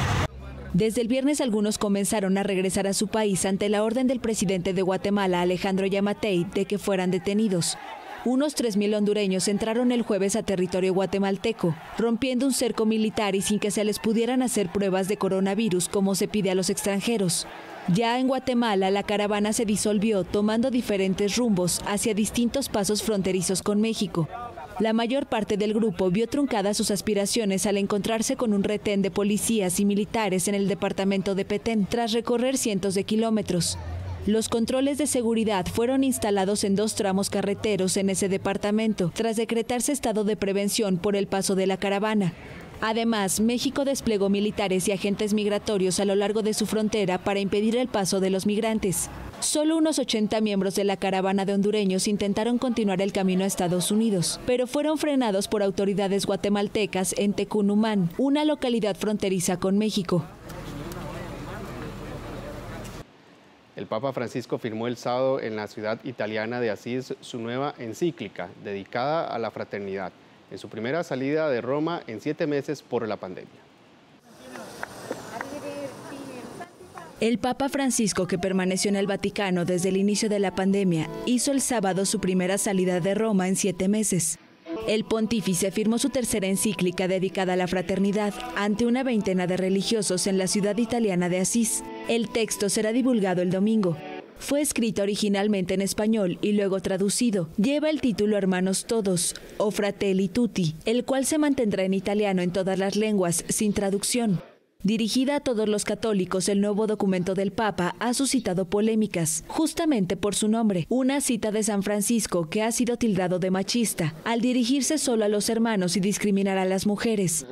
Desde el viernes algunos comenzaron a regresar a su país ante la orden del presidente de Guatemala, Alejandro Yamatei, de que fueran detenidos. Unos 3.000 hondureños entraron el jueves a territorio guatemalteco, rompiendo un cerco militar y sin que se les pudieran hacer pruebas de coronavirus como se pide a los extranjeros. Ya en Guatemala, la caravana se disolvió, tomando diferentes rumbos hacia distintos pasos fronterizos con México. La mayor parte del grupo vio truncadas sus aspiraciones al encontrarse con un retén de policías y militares en el departamento de Petén, tras recorrer cientos de kilómetros. Los controles de seguridad fueron instalados en 2 tramos carreteros en ese departamento, tras decretarse estado de prevención por el paso de la caravana. Además, México desplegó militares y agentes migratorios a lo largo de su frontera para impedir el paso de los migrantes. Solo unos 80 miembros de la caravana de hondureños intentaron continuar el camino a Estados Unidos, pero fueron frenados por autoridades guatemaltecas en Tecunumán, una localidad fronteriza con México. El Papa Francisco firmó el sábado en la ciudad italiana de Asís su nueva encíclica dedicada a la fraternidad, en su primera salida de Roma en 7 meses por la pandemia. El Papa Francisco, que permaneció en el Vaticano desde el inicio de la pandemia, hizo el sábado su primera salida de Roma en 7 meses. El pontífice firmó su tercera encíclica dedicada a la fraternidad ante una veintena de religiosos en la ciudad italiana de Asís. El texto será divulgado el domingo. Fue escrito originalmente en español y luego traducido. Lleva el título Hermanos Todos, o Fratelli Tutti, el cual se mantendrá en italiano en todas las lenguas, sin traducción. Dirigida a todos los católicos, el nuevo documento del Papa ha suscitado polémicas, justamente por su nombre, una cita de San Francisco que ha sido tildado de machista, al dirigirse solo a los hermanos y discriminar a las mujeres.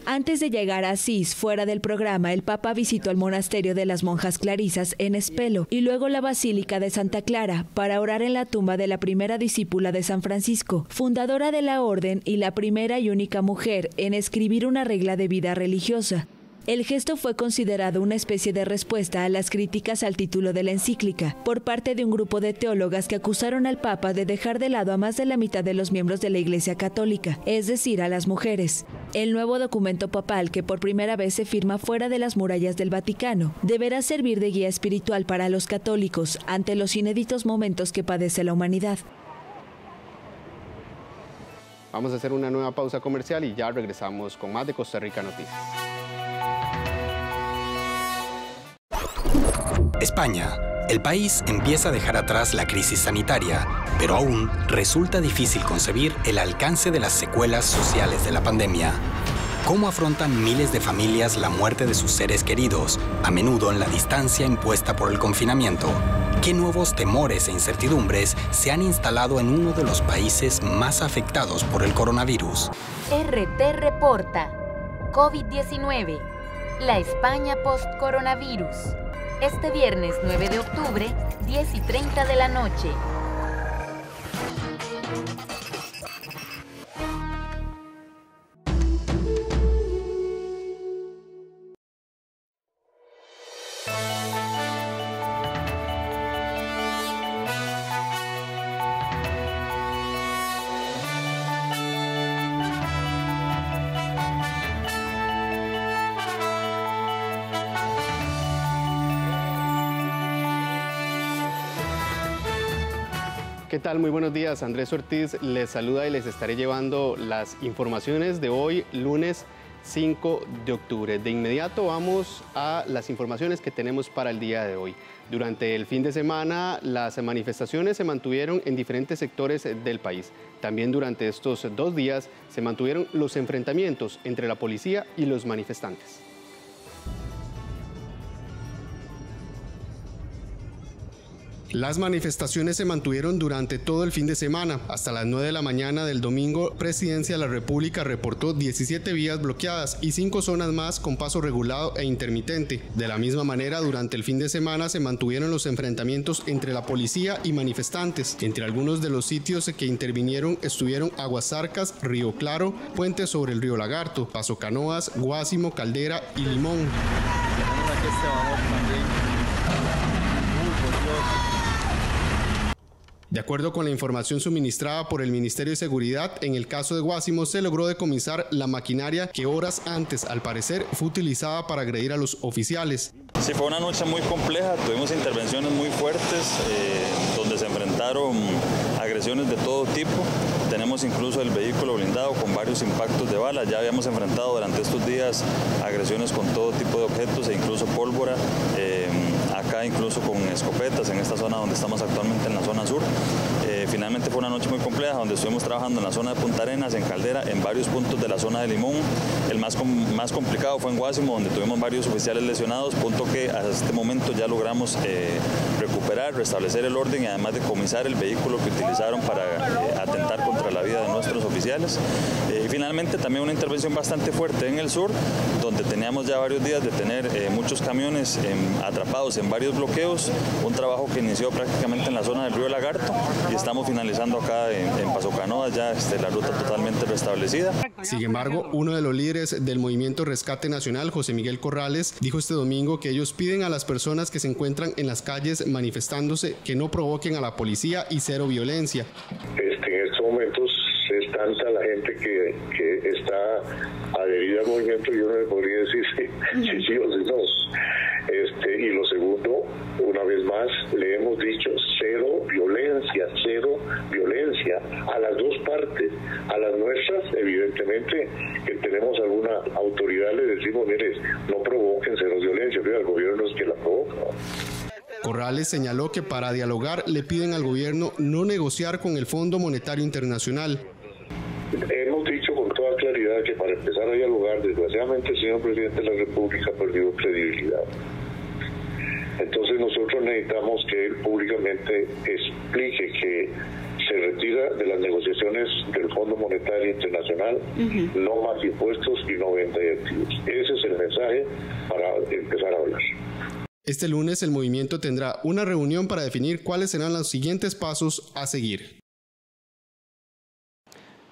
Antes de llegar a Asís, fuera del programa, el Papa visitó el monasterio de las monjas clarisas en Espelo y luego la Basílica de Santa Clara para orar en la tumba de la primera discípula de San Francisco, fundadora de la orden y la primera y única mujer en escribir una regla de vida religiosa. El gesto fue considerado una especie de respuesta a las críticas al título de la encíclica por parte de un grupo de teólogas que acusaron al Papa de dejar de lado a más de la mitad de los miembros de la Iglesia Católica, es decir, a las mujeres. El nuevo documento papal, que por primera vez se firma fuera de las murallas del Vaticano, deberá servir de guía espiritual para los católicos ante los inéditos momentos que padece la humanidad. Vamos a hacer una nueva pausa comercial y ya regresamos con más de Costa Rica Noticias. España. El país empieza a dejar atrás la crisis sanitaria, pero aún resulta difícil concebir el alcance de las secuelas sociales de la pandemia. ¿Cómo afrontan miles de familias la muerte de sus seres queridos, a menudo en la distancia impuesta por el confinamiento? ¿Qué nuevos temores e incertidumbres se han instalado en uno de los países más afectados por el coronavirus? RT reporta COVID-19, la España post-coronavirus. Este viernes 9 de octubre, 10:30 de la noche. ¿Qué tal? Muy buenos días. Andrés Ortiz les saluda y les estaré llevando las informaciones de hoy, lunes 5 de octubre. De inmediato vamos a las informaciones que tenemos para el día de hoy. Durante el fin de semana, las manifestaciones se mantuvieron en diferentes sectores del país. También durante estos 2 días se mantuvieron los enfrentamientos entre la policía y los manifestantes. Las manifestaciones se mantuvieron durante todo el fin de semana. Hasta las 9 de la mañana del domingo, Presidencia de la República reportó 17 vías bloqueadas y 5 zonas más con paso regulado e intermitente. De la misma manera, durante el fin de semana se mantuvieron los enfrentamientos entre la policía y manifestantes. Entre algunos de los sitios que intervinieron estuvieron Aguasarcas, Río Claro, Puente sobre el Río Lagarto, Paso Canoas, Guásimo, Caldera y Limón. De acuerdo con la información suministrada por el Ministerio de Seguridad, en el caso de Guásimo se logró decomisar la maquinaria que horas antes, al parecer, fue utilizada para agredir a los oficiales. Sí, fue una noche muy compleja, tuvimos intervenciones muy fuertes donde se enfrentaron agresiones de todo tipo. Tenemos incluso el vehículo blindado con varios impactos de bala. Ya habíamos enfrentado durante estos días agresiones con todo tipo de objetos e incluso pólvora. Acá incluso con escopetas en esta zona donde estamos actualmente, en la zona sur. Finalmente fue una noche muy compleja donde estuvimos trabajando en la zona de Punta Arenas, en Caldera, en varios puntos de la zona de Limón. El más complicado fue en Guásimo, donde tuvimos varios oficiales lesionados, punto que hasta este momento ya logramos recuperar, restablecer el orden y además decomisar el vehículo que utilizaron para atentar contra la vida de nuestros oficiales. Y finalmente también una intervención bastante fuerte en el sur, donde teníamos ya varios días de tener muchos camiones atrapados en varios bloqueos, un trabajo que inició prácticamente en la zona del Río Lagarto y estamos finalizando acá en Paso Canoas ya la ruta totalmente restablecida. Sin embargo, uno de los líderes del Movimiento Rescate Nacional, José Miguel Corrales, dijo este domingo que ellos piden a las personas que se encuentran en las calles manifestándose que no provoquen a la policía y cero violencia. En estos momentos es tanta la gente que está adherida al movimiento, yo no le podría decir si sí o si no. Y lo segundo, una vez más, le hemos dicho cero violencia a las dos partes, a las nuestras, evidentemente, que tenemos alguna autoridad, le decimos, mire, no provoquen cero violencia, pero el gobierno es que la provoca. Corrales señaló que para dialogar le piden al gobierno no negociar con el Fondo Monetario Internacional. Hemos dicho con toda claridad que para para empezar a dialogar. Desgraciadamente el señor presidente de la República perdió credibilidad. Entonces nosotros necesitamos que él públicamente explique que se retira de las negociaciones del Fondo Monetario Internacional, no más impuestos y no venta de activos. Ese es el mensaje para empezar a hablar. Este lunes el movimiento tendrá una reunión para definir cuáles serán los siguientes pasos a seguir.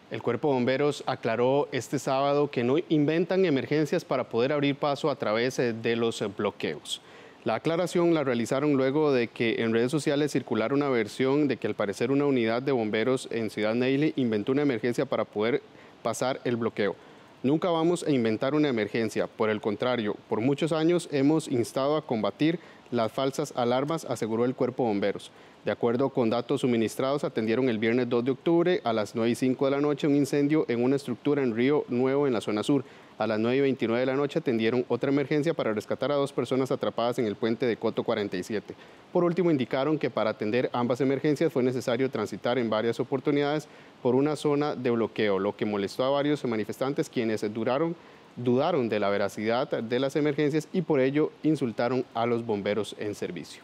El Cuerpo de Bomberos aclaró este sábado que no inventan emergencias para poder abrir paso a través de los bloqueos. La aclaración la realizaron luego de que en redes sociales circulara una versión de que al parecer una unidad de bomberos en Ciudad Neily inventó una emergencia para poder pasar el bloqueo. Nunca vamos a inventar una emergencia, por el contrario, por muchos años hemos instado a combatir las falsas alarmas, aseguró el Cuerpo de Bomberos. De acuerdo con datos suministrados, atendieron el viernes 2 de octubre a las 9:05 de la noche un incendio en una estructura en Río Nuevo, en la zona sur. A las 9:29 de la noche atendieron otra emergencia para rescatar a 2 personas atrapadas en el puente de Coto 47. Por último, indicaron que para atender ambas emergencias fue necesario transitar en varias oportunidades por una zona de bloqueo, lo que molestó a varios manifestantes quienes dudaron de la veracidad de las emergencias y por ello insultaron a los bomberos en servicio.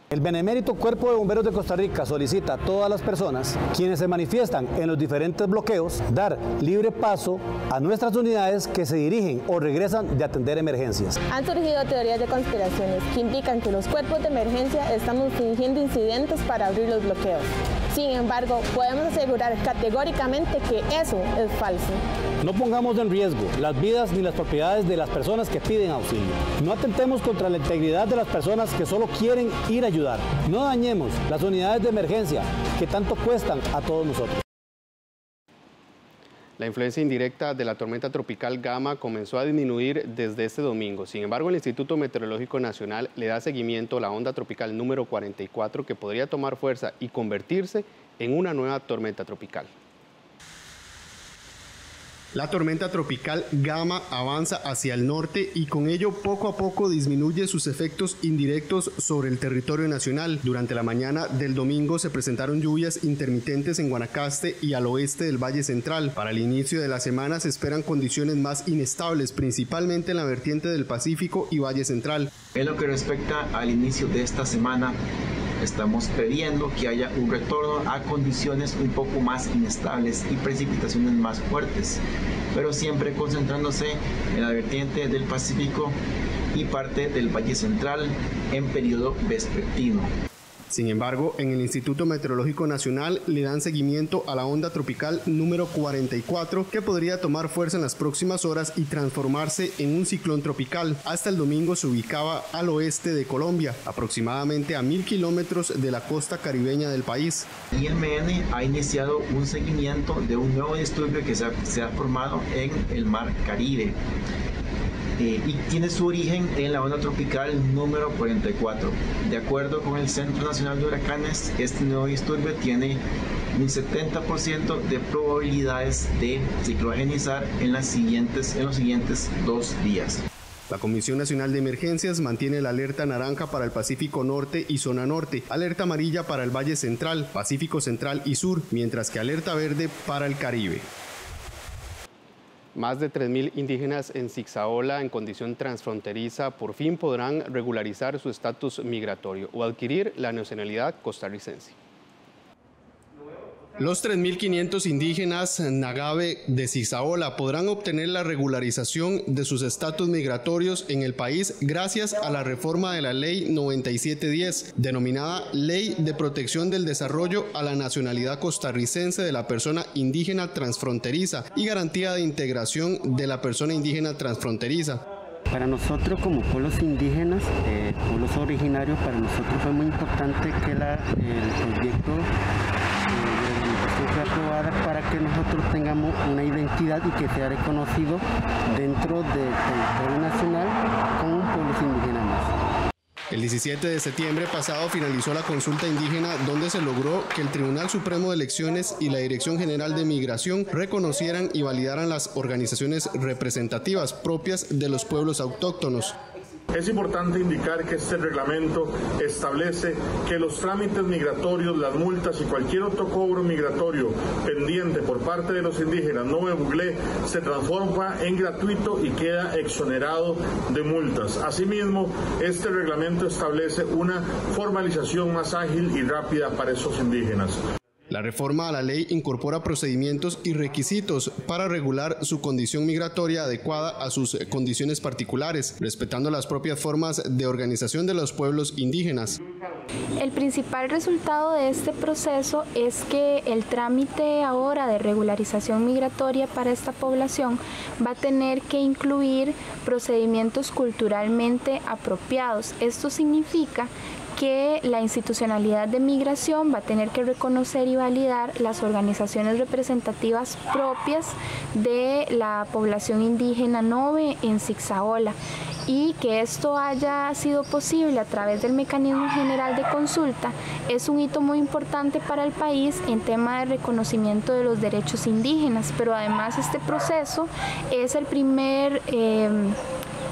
El benemérito Cuerpo de Bomberos de Costa Rica solicita a todas las personas quienes se manifiestan en los diferentes bloqueos dar libre paso a nuestras unidades que se dirigen o regresan de atender emergencias. Han surgido teorías de conspiraciones que indican que los cuerpos de emergencia estamos fingiendo incidentes para abrir los bloqueos. Sin embargo, podemos asegurar categóricamente que eso es falso. No pongamos en riesgo las vidas ni las propiedades de las personas que piden auxilio. No atentemos contra la integridad de las personas que solo quieren ir a ayudar. No dañemos las unidades de emergencia que tanto cuestan a todos nosotros. La influencia indirecta de la tormenta tropical Gama comenzó a disminuir desde este domingo. Sin embargo, el Instituto Meteorológico Nacional le da seguimiento a la onda tropical número 44 que podría tomar fuerza y convertirse en una nueva tormenta tropical. La tormenta tropical Gama avanza hacia el norte y con ello poco a poco disminuye sus efectos indirectos sobre el territorio nacional. Durante la mañana del domingo se presentaron lluvias intermitentes en Guanacaste y al oeste del Valle Central. Para el inicio de la semana se esperan condiciones más inestables, principalmente en la vertiente del Pacífico y Valle Central. En lo que respecta al inicio de esta semana, estamos previendo que haya un retorno a condiciones un poco más inestables y precipitaciones más fuertes, pero siempre concentrándose en la vertiente del Pacífico y parte del Valle Central en periodo vespertino. Sin embargo, en el Instituto Meteorológico Nacional le dan seguimiento a la onda tropical número 44 que podría tomar fuerza en las próximas horas y transformarse en un ciclón tropical. Hasta el domingo se ubicaba al oeste de Colombia, aproximadamente a 1000 kilómetros de la costa caribeña del país. IMN ha iniciado un seguimiento de un nuevo disturbio que se ha formado en el Mar Caribe. Y tiene su origen en la onda tropical número 44. De acuerdo con el Centro Nacional de Huracanes, este nuevo disturbio tiene un 70% de probabilidades de ciclogenizar en los siguientes 2 días. La Comisión Nacional de Emergencias mantiene la alerta naranja para el Pacífico Norte y Zona Norte, alerta amarilla para el Valle Central, Pacífico Central y Sur, mientras que alerta verde para el Caribe. Más de 3.000 indígenas en Zixaola, en condición transfronteriza, por fin podrán regularizar su estatus migratorio o adquirir la nacionalidad costarricense. Los 3.500 indígenas Nagabe de Zixaola podrán obtener la regularización de sus estatus migratorios en el país gracias a la reforma de la Ley 9710, denominada Ley de Protección del Desarrollo a la Nacionalidad Costarricense de la Persona Indígena Transfronteriza y Garantía de Integración de la Persona Indígena Transfronteriza. Para nosotros como pueblos indígenas, pueblos originarios, para nosotros fue muy importante que el proyecto fue aprobada para que nosotros tengamos una identidad y que sea reconocido dentro del territorio nacional como un pueblo indígena más. El 17 de septiembre pasado finalizó la consulta indígena donde se logró que el Tribunal Supremo de Elecciones y la Dirección General de Migración reconocieran y validaran las organizaciones representativas propias de los pueblos autóctonos. Es importante indicar que este reglamento establece que los trámites migratorios, las multas y cualquier otro cobro migratorio pendiente por parte de los indígenas no me buglé se transforma en gratuito y queda exonerado de multas. Asimismo, este reglamento establece una formalización más ágil y rápida para esos indígenas. La reforma a la ley incorpora procedimientos y requisitos para regular su condición migratoria adecuada a sus condiciones particulares, respetando las propias formas de organización de los pueblos indígenas. El principal resultado de este proceso es que el trámite ahora de regularización migratoria para esta población va a tener que incluir procedimientos culturalmente apropiados. Esto significa que la institucionalidad de migración va a tener que reconocer y validar las organizaciones representativas propias de la población indígena Nobe en Zigzaola, y que esto haya sido posible a través del mecanismo general de consulta es un hito muy importante para el país en tema de reconocimiento de los derechos indígenas, pero además este proceso es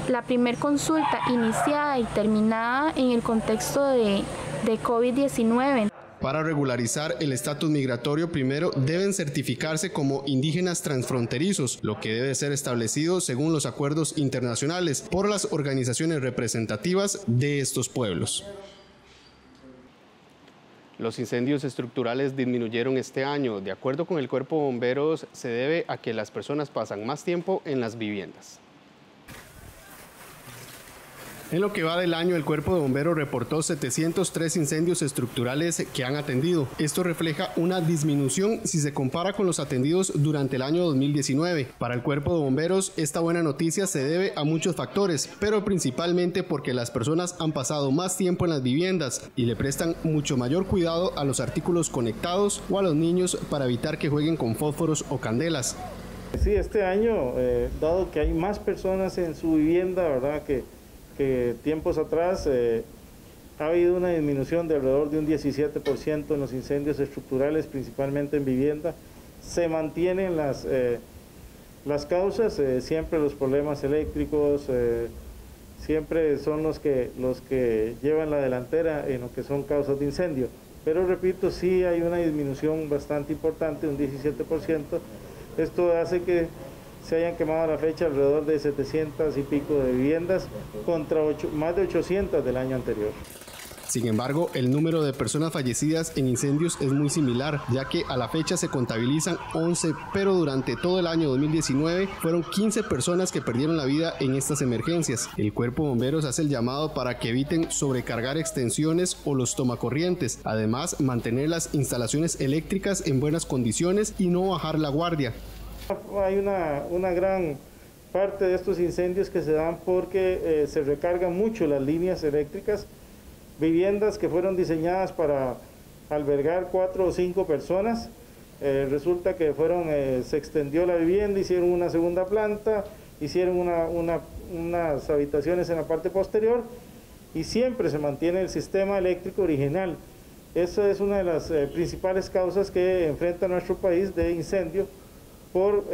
la primer consulta iniciada y terminada en el contexto de COVID-19. Para regularizar el estatus migratorio, primero deben certificarse como indígenas transfronterizos, lo que debe ser establecido según los acuerdos internacionales por las organizaciones representativas de estos pueblos. Los incendios estructurales disminuyeron este año. De acuerdo con el Cuerpo de Bomberos, se debe a que las personas pasan más tiempo en las viviendas. En lo que va del año, el Cuerpo de Bomberos reportó 703 incendios estructurales que han atendido. Esto refleja una disminución si se compara con los atendidos durante el año 2019. Para el Cuerpo de Bomberos, esta buena noticia se debe a muchos factores, pero principalmente porque las personas han pasado más tiempo en las viviendas y le prestan mucho mayor cuidado a los artículos conectados o a los niños para evitar que jueguen con fósforos o candelas. Sí, este año, dado que hay más personas en su vivienda, ¿verdad?, que tiempos atrás ha habido una disminución de alrededor de un 17% en los incendios estructurales, principalmente en vivienda. Se mantienen las causas, siempre los problemas eléctricos, siempre son los que llevan la delantera en lo que son causas de incendio. Pero repito, sí hay una disminución bastante importante, un 17%. Esto hace que se hayan quemado a la fecha alrededor de 700 y pico de viviendas contra más de 800 del año anterior. Sin embargo, el número de personas fallecidas en incendios es muy similar, ya que a la fecha se contabilizan 11, pero durante todo el año 2019 fueron 15 personas que perdieron la vida en estas emergencias. El Cuerpo de Bomberos hace el llamado para que eviten sobrecargar extensiones o los tomacorrientes, además mantener las instalaciones eléctricas en buenas condiciones y no bajar la guardia. Hay una gran parte de estos incendios que se dan porque se recargan mucho las líneas eléctricas, viviendas que fueron diseñadas para albergar 4 o 5 personas, resulta que se extendió la vivienda, hicieron una segunda planta, hicieron unas habitaciones en la parte posterior y siempre se mantiene el sistema eléctrico original. Esa es una de las principales causas que enfrenta nuestro país de incendio por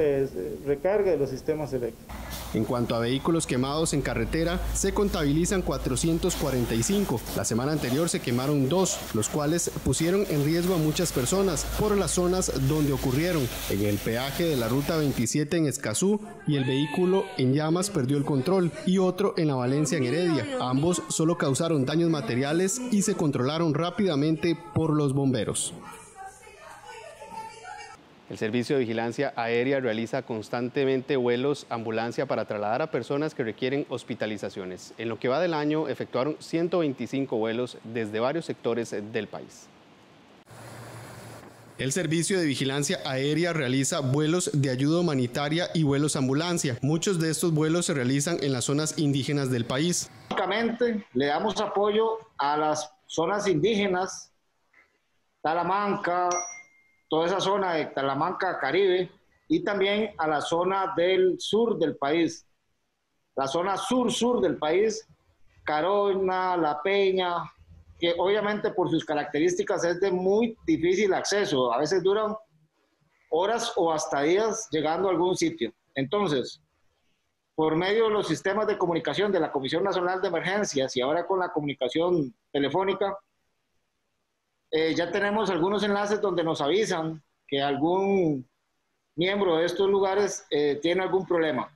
recarga de los sistemas eléctricos. En cuanto a vehículos quemados en carretera, se contabilizan 445. La semana anterior se quemaron 2, los cuales pusieron en riesgo a muchas personas por las zonas donde ocurrieron. En el peaje de la ruta 27 en Escazú, y el vehículo en llamas perdió el control, y otro en la Valencia en Heredia. Ambos solo causaron daños materiales y se controlaron rápidamente por los bomberos. El Servicio de Vigilancia Aérea realiza constantemente vuelos ambulancia para trasladar a personas que requieren hospitalizaciones. En lo que va del año, efectuaron 125 vuelos desde varios sectores del país. El Servicio de Vigilancia Aérea realiza vuelos de ayuda humanitaria y vuelos ambulancia. Muchos de estos vuelos se realizan en las zonas indígenas del país. Básicamente, le damos apoyo a las zonas indígenas, Talamanca, toda esa zona de Talamanca, Caribe, y también a la zona del sur del país. La zona sur del país, Carona, La Peña, que obviamente por sus características es de muy difícil acceso. A veces duran horas o hasta días llegando a algún sitio. Entonces, por medio de los sistemas de comunicación de la Comisión Nacional de Emergencias y ahora con la comunicación telefónica, ya tenemos algunos enlaces donde nos avisan que algún miembro de estos lugares tiene algún problema.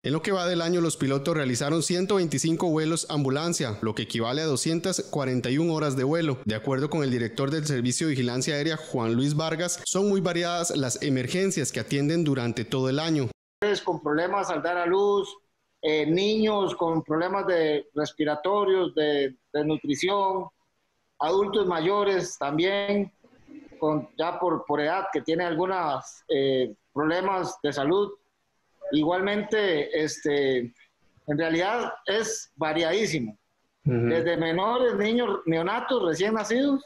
En lo que va del año, los pilotos realizaron 125 vuelos ambulancia, lo que equivale a 241 horas de vuelo. De acuerdo con el director del Servicio de Vigilancia Aérea, Juan Luis Vargas, son muy variadas las emergencias que atienden durante todo el año. Con problemas al dar a luz, niños con problemas respiratorios, de nutrición, adultos mayores también, ya por edad, que tienen algunos problemas de salud. Igualmente, en realidad es variadísimo. Desde menores, niños neonatos recién nacidos,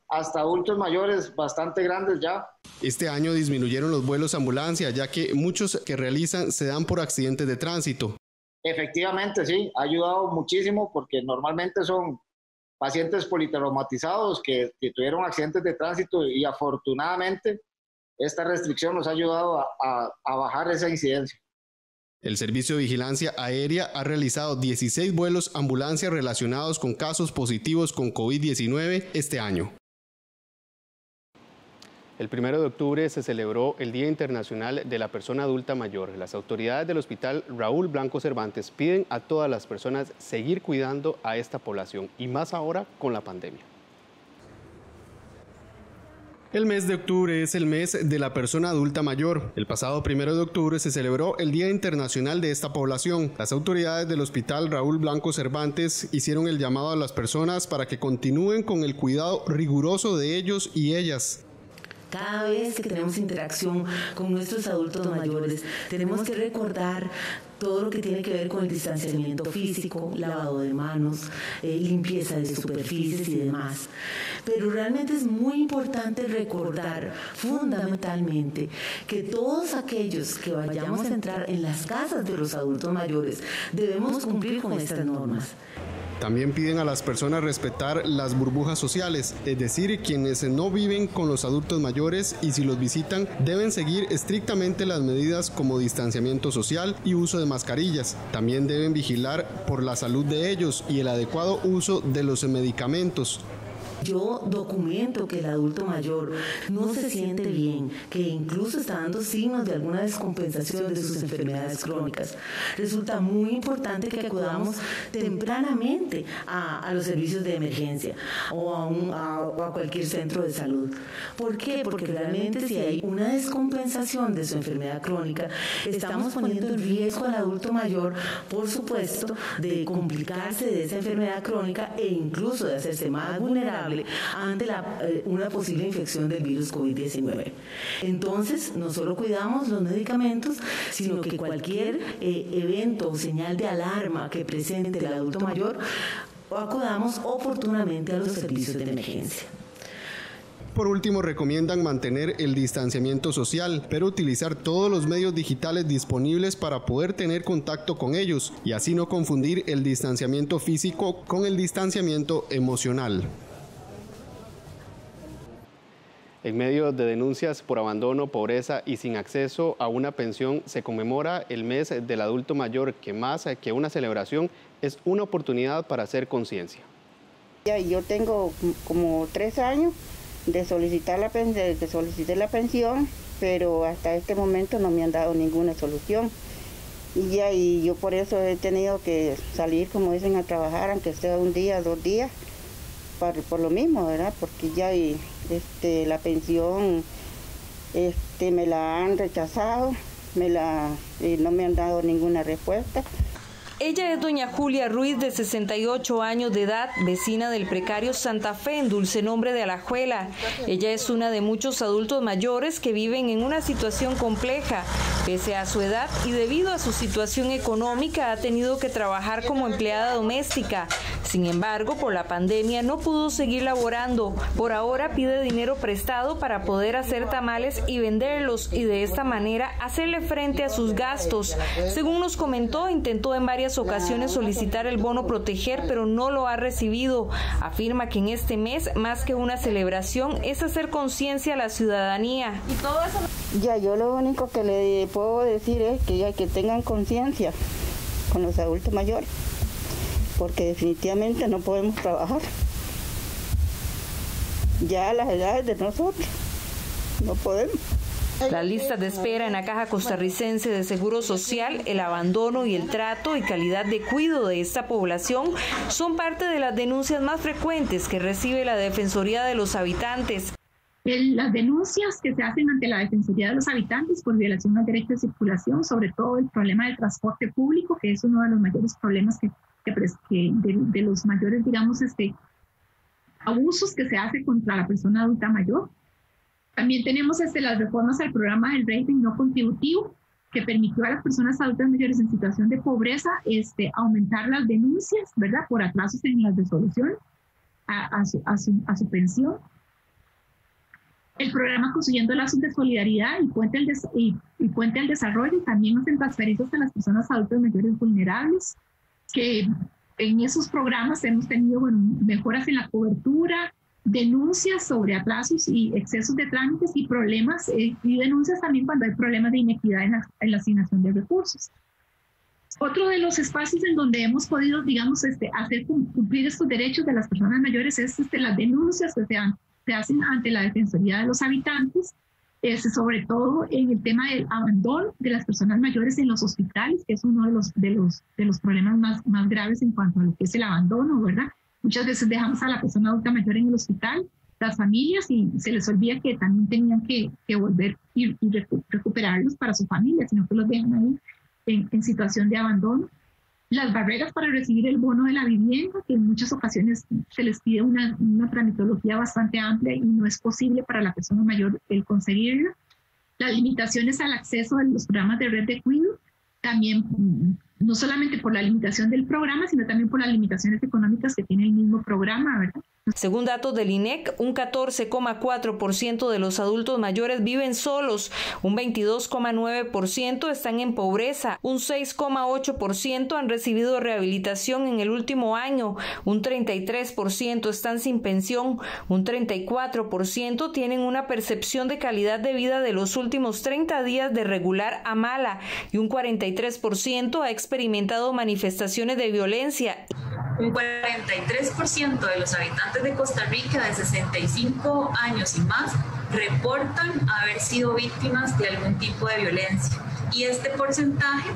hasta adultos mayores bastante grandes ya. Este año disminuyeron los vuelos ambulancia, ya que muchos que realizan se dan por accidentes de tránsito. Efectivamente, sí, ha ayudado muchísimo porque normalmente son pacientes politraumatizados que tuvieron accidentes de tránsito y afortunadamente esta restricción nos ha ayudado a bajar esa incidencia. El Servicio de Vigilancia Aérea ha realizado 16 vuelos ambulancia relacionados con casos positivos con COVID-19 este año. El 1 de octubre se celebró el Día Internacional de la Persona Adulta Mayor. Las autoridades del Hospital Raúl Blanco Cervantes piden a todas las personas seguir cuidando a esta población y más ahora con la pandemia. El mes de octubre es el mes de la persona adulta mayor. El pasado 1 de octubre se celebró el Día Internacional de esta población. Las autoridades del Hospital Raúl Blanco Cervantes hicieron el llamado a las personas para que continúen con el cuidado riguroso de ellos y ellas. Cada vez que tenemos interacción con nuestros adultos mayores, tenemos que recordar todo lo que tiene que ver con el distanciamiento físico, lavado de manos, limpieza de superficies y demás. Pero realmente es muy importante recordar fundamentalmente que todos aquellos que vayamos a entrar en las casas de los adultos mayores debemos cumplir con estas normas. También piden a las personas respetar las burbujas sociales, es decir, quienes no viven con los adultos mayores y si los visitan deben seguir estrictamente las medidas como distanciamiento social y uso de mascarillas. También deben vigilar por la salud de ellos y el adecuado uso de los medicamentos. Yo documento que el adulto mayor no se siente bien, que incluso está dando signos de alguna descompensación de sus enfermedades crónicas. Resulta muy importante que acudamos tempranamente a los servicios de emergencia o a cualquier centro de salud. ¿Por qué? Porque realmente si hay una descompensación de su enfermedad crónica, estamos poniendo en riesgo al adulto mayor, por supuesto, de complicarse de esa enfermedad crónica e incluso de hacerse más vulnerable ante una posible infección del virus COVID-19. Entonces, no solo cuidamos los medicamentos, sino que cualquier evento o señal de alarma que presente el adulto mayor, acudamos oportunamente a los servicios de emergencia. Por último, recomiendan mantener el distanciamiento social, pero utilizar todos los medios digitales disponibles para poder tener contacto con ellos y así no confundir el distanciamiento físico con el distanciamiento emocional. En medio de denuncias por abandono, pobreza y sin acceso a una pensión, se conmemora el mes del adulto mayor, que más que una celebración es una oportunidad para hacer conciencia. Yo tengo como 3 años de solicitar la pensión, pero hasta este momento no me han dado ninguna solución. Y yo por eso he tenido que salir, como dicen, a trabajar, aunque sea un día, 2 días, por lo mismo, ¿verdad? Porque ya la pensión me la han rechazado, no me han dado ninguna respuesta. Ella es doña Julia Ruiz, de 68 años de edad, vecina del precario Santa Fe, en Dulce Nombre de Alajuela. Ella es una de muchos adultos mayores que viven en una situación compleja. Pese a su edad y debido a su situación económica, ha tenido que trabajar como empleada doméstica. Sin embargo, por la pandemia no pudo seguir laborando. Por ahora pide dinero prestado para poder hacer tamales y venderlos y de esta manera hacerle frente a sus gastos. Según nos comentó, intentó en varias ocasiones solicitar el bono proteger, pero no lo ha recibido. Afirma que en este mes, más que una celebración, es hacer conciencia a la ciudadanía. Y todo eso... Ya, yo lo único que le puedo decir es que tengan conciencia con los adultos mayores, porque definitivamente no podemos trabajar. Ya a las edades de nosotros, no podemos. Las listas de espera en la Caja Costarricense de Seguro Social, el abandono y el trato y calidad de cuidado de esta población son parte de las denuncias más frecuentes que recibe la Defensoría de los Habitantes. Las denuncias que se hacen ante la Defensoría de los Habitantes por violación al derecho de circulación, sobre todo el problema del transporte público, que es uno de los mayores problemas de los mayores, digamos, abusos que se hace contra la persona adulta mayor. También tenemos las reformas al programa del régimen no contributivo, que permitió a las personas adultas mayores en situación de pobreza aumentar las denuncias, ¿verdad?, por atrasos en las resoluciones a su pensión. El programa Construyendo Lazos de Solidaridad y Puente al Desarrollo también hacen transferencias a las personas adultas mayores vulnerables, que en esos programas hemos tenido mejoras en la cobertura, denuncias sobre atrasos y excesos de trámites y problemas y denuncias también cuando hay problemas de inequidad en la asignación de recursos. Otro de los espacios en donde hemos podido, digamos, hacer cumplir estos derechos de las personas mayores es las denuncias que se hacen ante la Defensoría de los Habitantes, sobre todo en el tema del abandono de las personas mayores en los hospitales, que es uno de los problemas más graves en cuanto a lo que es el abandono, ¿verdad? Muchas veces dejamos a la persona adulta mayor en el hospital, las familias, y se les olvida que también tenían que volver y recuperarlos para su familia, sino que los dejan ahí en situación de abandono. Las barreras para recibir el bono de la vivienda, que en muchas ocasiones se les pide una tramitología bastante amplia y no es posible para la persona mayor el conseguirla. Las limitaciones al acceso a los programas de red de cuidado, también no solamente por la limitación del programa, sino también por las limitaciones económicas que tiene el mismo programa, ¿verdad? Según datos del INEC, un 14,4% de los adultos mayores viven solos, un 22,9% están en pobreza, un 6,8% han recibido rehabilitación en el último año, un 33% están sin pensión, un 34% tienen una percepción de calidad de vida de los últimos 30 días de regular a mala y un 43% ha experimentado manifestaciones de violencia. Un 43% de los habitantes de Costa Rica de 65 años y más reportan haber sido víctimas de algún tipo de violencia. Y este porcentaje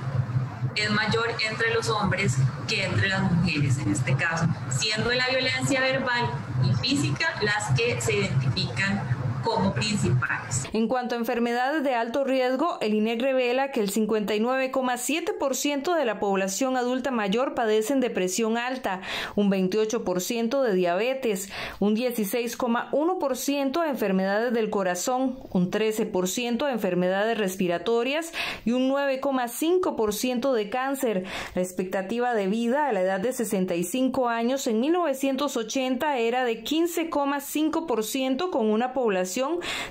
es mayor entre los hombres que entre las mujeres en este caso, siendo la violencia verbal y física las que se identifican como principales. En cuanto a enfermedades de alto riesgo, el INEC revela que el 59,7% de la población adulta mayor padecen de presión alta, un 28% de diabetes, un 16,1% de enfermedades del corazón, un 13% de enfermedades respiratorias y un 9,5% de cáncer. La expectativa de vida a la edad de 65 años en 1980 era de 15,5% con una población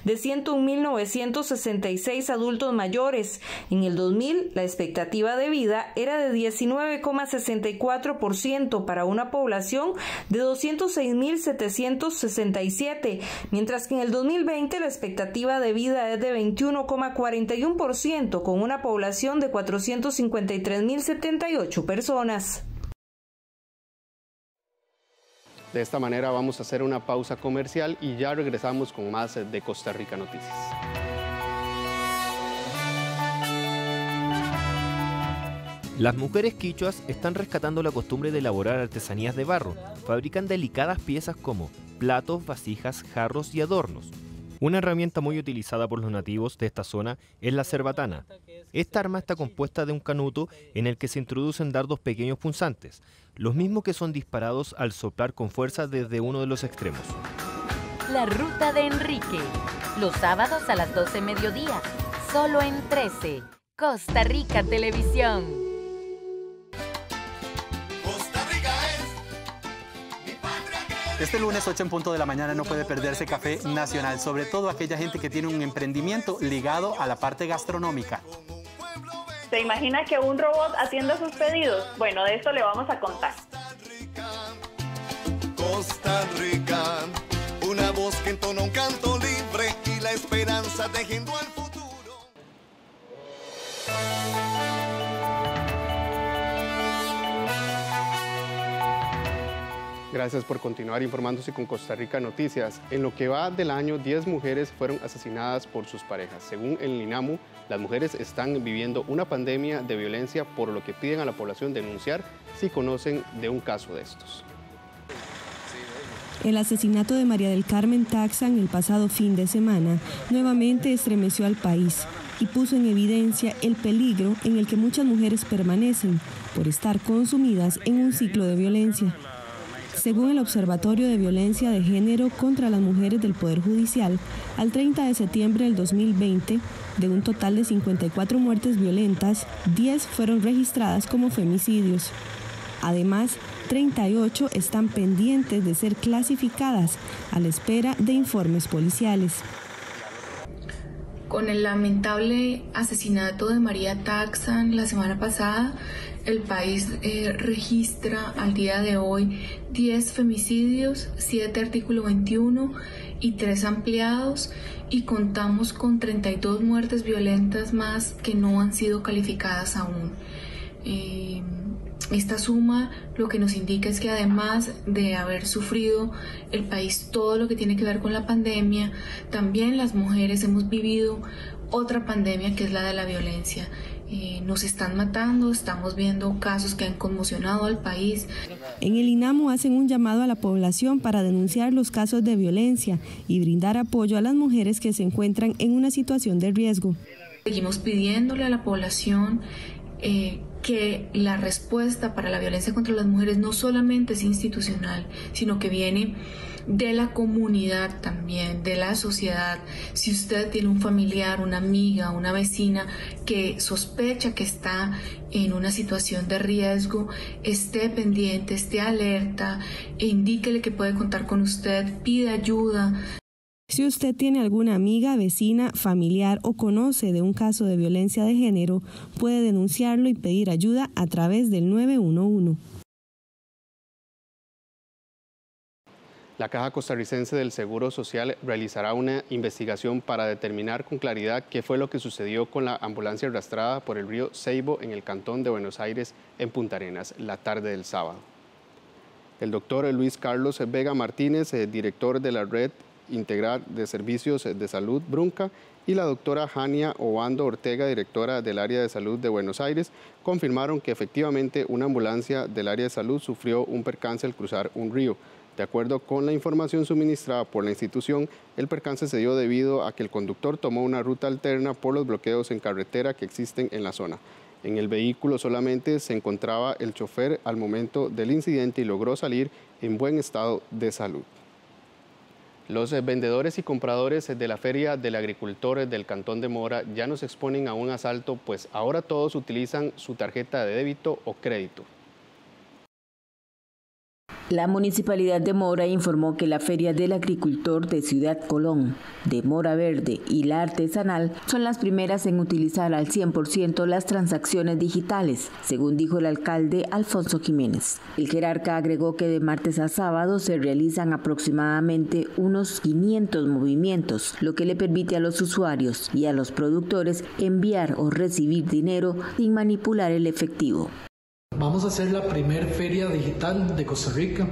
de 101.966 adultos mayores. En el 2000, la expectativa de vida era de 19,64% para una población de 206.767, mientras que en el 2020 la expectativa de vida es de 21,41% con una población de 453.078 personas. De esta manera vamos a hacer una pausa comercial y ya regresamos con más de Costa Rica Noticias. Las mujeres quichuas están rescatando la costumbre de elaborar artesanías de barro. Fabrican delicadas piezas como platos, vasijas, jarros y adornos. Una herramienta muy utilizada por los nativos de esta zona es la cerbatana. Esta arma está compuesta de un canuto en el que se introducen dardos pequeños punzantes, los mismos que son disparados al soplar con fuerza desde uno de los extremos. La Ruta de Enrique, los sábados a las 12 mediodía, solo en 13, Costa Rica Televisión. Costa Rica es Este lunes 8 en punto de la mañana no puede perderse Café Nacional, sobre todo aquella gente que tiene un emprendimiento ligado a la parte gastronómica. ¿Se imagina que un robot atienda sus pedidos? Bueno, de esto le vamos a contar. Costa Rica, una voz que entona un canto libre y la esperanza tejiendo al futuro. Gracias por continuar informándose con Costa Rica Noticias. En lo que va del año, 10 mujeres fueron asesinadas por sus parejas. Según el INAMU, las mujeres están viviendo una pandemia de violencia, por lo que piden a la población denunciar si conocen de un caso de estos. El asesinato de María del Carmen Taxan el pasado fin de semana nuevamente estremeció al país y puso en evidencia el peligro en el que muchas mujeres permanecen por estar consumidas en un ciclo de violencia. Según el Observatorio de Violencia de Género contra las Mujeres del Poder Judicial, al 30 de septiembre del 2020, de un total de 54 muertes violentas, 10 fueron registradas como femicidios. Además, 38 están pendientes de ser clasificadas a la espera de informes policiales. Con el lamentable asesinato de María Taxan la semana pasada, el país registra al día de hoy 10 femicidios, 7 artículo 21 y 3 ampliados, y contamos con 32 muertes violentas más que no han sido calificadas aún. Esta suma lo que nos indica es que además de haber sufrido el país todo lo que tiene que ver con la pandemia, también las mujeres hemos vivido otra pandemia, que es la de la violencia. Nos están matando, estamos viendo casos que han conmocionado al país. En el INAMU hacen un llamado a la población para denunciar los casos de violencia y brindar apoyo a las mujeres que se encuentran en una situación de riesgo. Seguimos pidiéndole a la población que la respuesta para la violencia contra las mujeres no solamente es institucional, sino que viene de la comunidad también, de la sociedad. Si usted tiene un familiar, una amiga, una vecina que sospecha que está en una situación de riesgo, esté pendiente, esté alerta, indíquele que puede contar con usted, pida ayuda. Si usted tiene alguna amiga, vecina, familiar o conoce de un caso de violencia de género, puede denunciarlo y pedir ayuda a través del 911. La Caja Costarricense del Seguro Social realizará una investigación para determinar con claridad qué fue lo que sucedió con la ambulancia arrastrada por el río Ceibo en el cantón de Buenos Aires, en Punta Arenas, la tarde del sábado. El doctor Luis Carlos Vega Martínez, director de la Red Integral de Servicios de Salud Brunca, y la doctora Jania Obando Ortega, directora del área de salud de Buenos Aires, confirmaron que efectivamente una ambulancia del área de salud sufrió un percance al cruzar un río. De acuerdo con la información suministrada por la institución, el percance se dio debido a que el conductor tomó una ruta alterna por los bloqueos en carretera que existen en la zona. En el vehículo solamente se encontraba el chofer al momento del incidente y logró salir en buen estado de salud. Los vendedores y compradores de la Feria del Agricultor del Cantón de Mora ya no se exponen a un asalto, pues ahora todos utilizan su tarjeta de débito o crédito. La Municipalidad de Mora informó que la Feria del Agricultor de Ciudad Colón, de Mora Verde y la Artesanal son las primeras en utilizar al 100% las transacciones digitales, según dijo el alcalde Alfonso Jiménez. El jerarca agregó que de martes a sábado se realizan aproximadamente unos 500 movimientos, lo que le permite a los usuarios y a los productores enviar o recibir dinero sin manipular el efectivo. Vamos a hacer la primer feria digital de Costa Rica.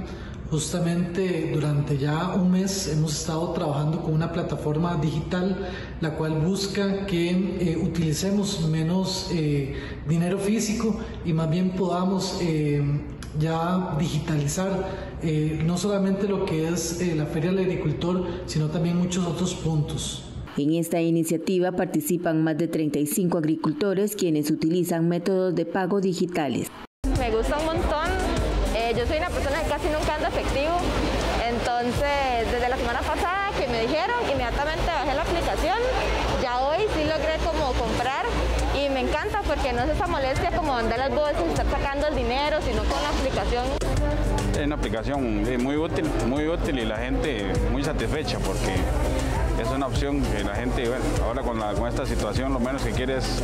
Justamente durante ya un mes hemos estado trabajando con una plataforma digital, la cual busca que utilicemos menos dinero físico y más bien podamos ya digitalizar no solamente lo que es la Feria del Agricultor, sino también muchos otros puntos. En esta iniciativa participan más de 35 agricultores quienes utilizan métodos de pago digitales. Me gusta un montón. Yo soy una persona que casi nunca anda efectivo, entonces desde la semana pasada que me dijeron, inmediatamente bajé la aplicación. Ya hoy sí logré como comprar y me encanta porque no es esa molestia como andar las bolsas y estar sacando el dinero, sino con la aplicación. Es una aplicación muy útil y la gente muy satisfecha porque es una opción que la gente, bueno, ahora con esta situación lo menos que quiere es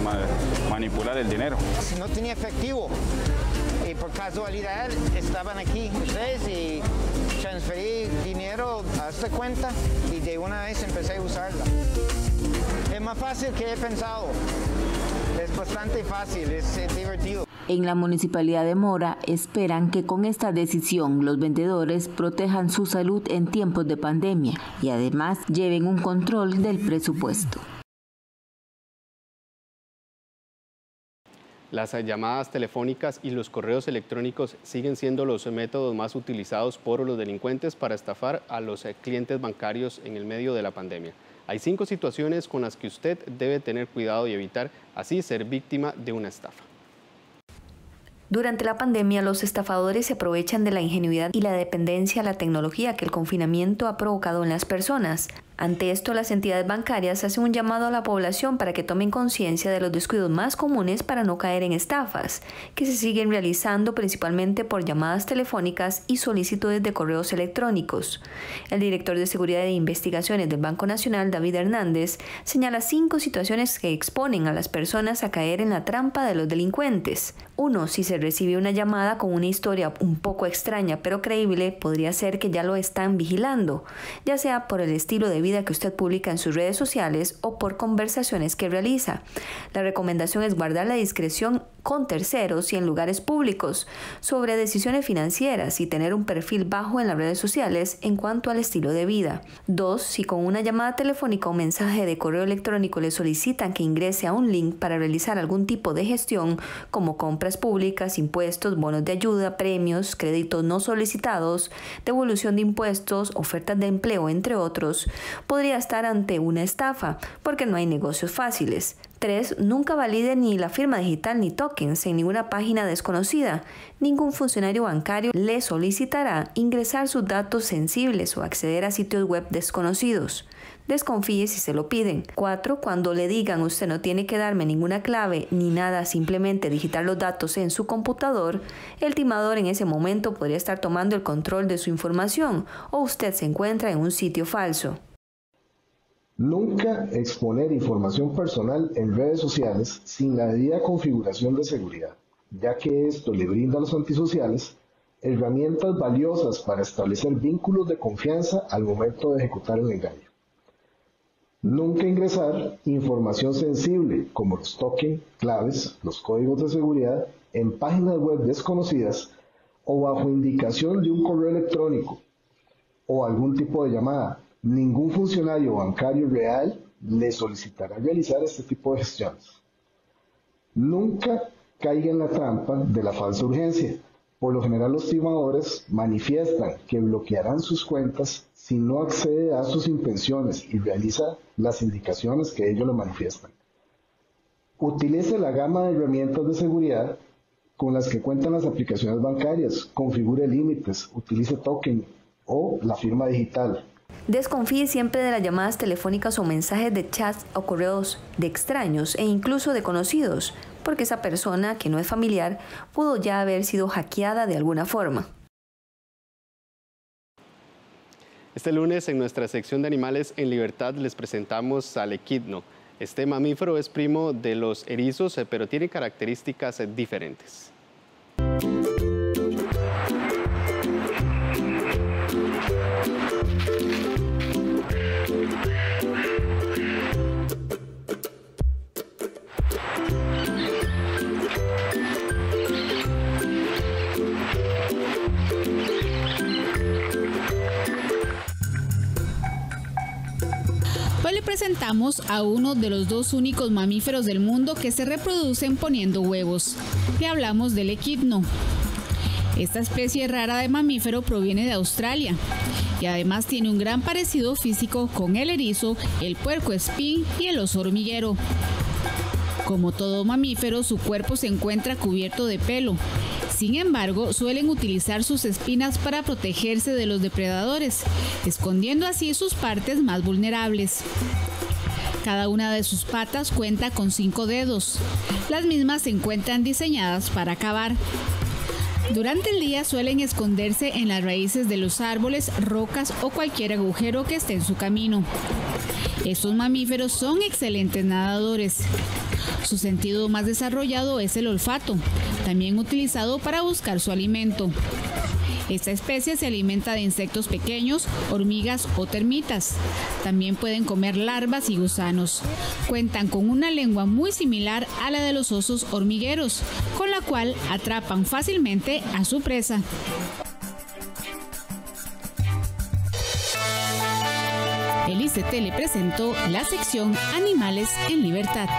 manipular el dinero. Si no tenía efectivo y por casualidad estaban aquí ustedes y transferí dinero a esta cuenta y de una vez empecé a usarla. Es más fácil que he pensado. Es bastante fácil, es divertido. En la Municipalidad de Mora esperan que con esta decisión los vendedores protejan su salud en tiempos de pandemia y además lleven un control del presupuesto. Las llamadas telefónicas y los correos electrónicos siguen siendo los métodos más utilizados por los delincuentes para estafar a los clientes bancarios en el medio de la pandemia. Hay 5 situaciones con las que usted debe tener cuidado y evitar así ser víctima de una estafa. Durante la pandemia, los estafadores se aprovechan de la ingenuidad y la dependencia a la tecnología que el confinamiento ha provocado en las personas. Ante esto, las entidades bancarias hacen un llamado a la población para que tomen conciencia de los descuidos más comunes para no caer en estafas, que se siguen realizando principalmente por llamadas telefónicas y solicitudes de correos electrónicos. El director de Seguridad e Investigaciones del Banco Nacional, David Hernández, señala 5 situaciones que exponen a las personas a caer en la trampa de los delincuentes. 1. Si se recibe una llamada con una historia un poco extraña pero creíble, podría ser que ya lo están vigilando, ya sea por el estilo de vida que usted publica en sus redes sociales o por conversaciones que realiza. La recomendación es guardar la discreción con terceros y en lugares públicos sobre decisiones financieras y tener un perfil bajo en las redes sociales en cuanto al estilo de vida. 2. Si con una llamada telefónica o mensaje de correo electrónico le solicitan que ingrese a un link para realizar algún tipo de gestión como compras públicas, impuestos, bonos de ayuda, premios, créditos no solicitados, devolución de impuestos, ofertas de empleo, entre otros, podría estar ante una estafa porque no hay negocios fáciles. 3. Nunca valide ni la firma digital ni tokens en ninguna página desconocida. Ningún funcionario bancario le solicitará ingresar sus datos sensibles o acceder a sitios web desconocidos. Desconfíe si se lo piden. 4. Cuando le digan usted no tiene que darme ninguna clave ni nada, simplemente digitar los datos en su computador, el timador en ese momento podría estar tomando el control de su información o usted se encuentra en un sitio falso. Nunca exponer información personal en redes sociales sin la debida configuración de seguridad, ya que esto le brinda a los antisociales herramientas valiosas para establecer vínculos de confianza al momento de ejecutar el engaño. Nunca ingresar información sensible como los tokens, claves, los códigos de seguridad en páginas web desconocidas o bajo indicación de un correo electrónico o algún tipo de llamada. Ningún funcionario bancario real le solicitará realizar este tipo de gestiones. Nunca caiga en la trampa de la falsa urgencia. Por lo general, los timadores manifiestan que bloquearán sus cuentas si no accede a sus intenciones y realiza las indicaciones que ellos le manifiestan. Utilice la gama de herramientas de seguridad con las que cuentan las aplicaciones bancarias. Configure límites, utilice token o la firma digital. Desconfíe siempre de las llamadas telefónicas o mensajes de chat o correos de extraños e incluso de conocidos, porque esa persona que no es familiar pudo ya haber sido hackeada de alguna forma. Este lunes en nuestra sección de Animales en Libertad les presentamos al equidno. Este mamífero es primo de los erizos, pero tiene características diferentes. Hoy le presentamos a uno de los 2 únicos mamíferos del mundo que se reproducen poniendo huevos. Le hablamos del equidno. Esta especie rara de mamífero proviene de Australia y además tiene un gran parecido físico con el erizo, el puercoespín y el oso hormiguero. Como todo mamífero, su cuerpo se encuentra cubierto de pelo. Sin embargo, suelen utilizar sus espinas para protegerse de los depredadores, escondiendo así sus partes más vulnerables. Cada una de sus patas cuenta con 5 dedos. Las mismas se encuentran diseñadas para cavar. Durante el día suelen esconderse en las raíces de los árboles, rocas o cualquier agujero que esté en su camino. Estos mamíferos son excelentes nadadores. Su sentido más desarrollado es el olfato, también utilizado para buscar su alimento. Esta especie se alimenta de insectos pequeños, hormigas o termitas. También pueden comer larvas y gusanos. Cuentan con una lengua muy similar a la de los osos hormigueros, con la cual atrapan fácilmente a su presa. El ICT le presentó la sección Animales en Libertad.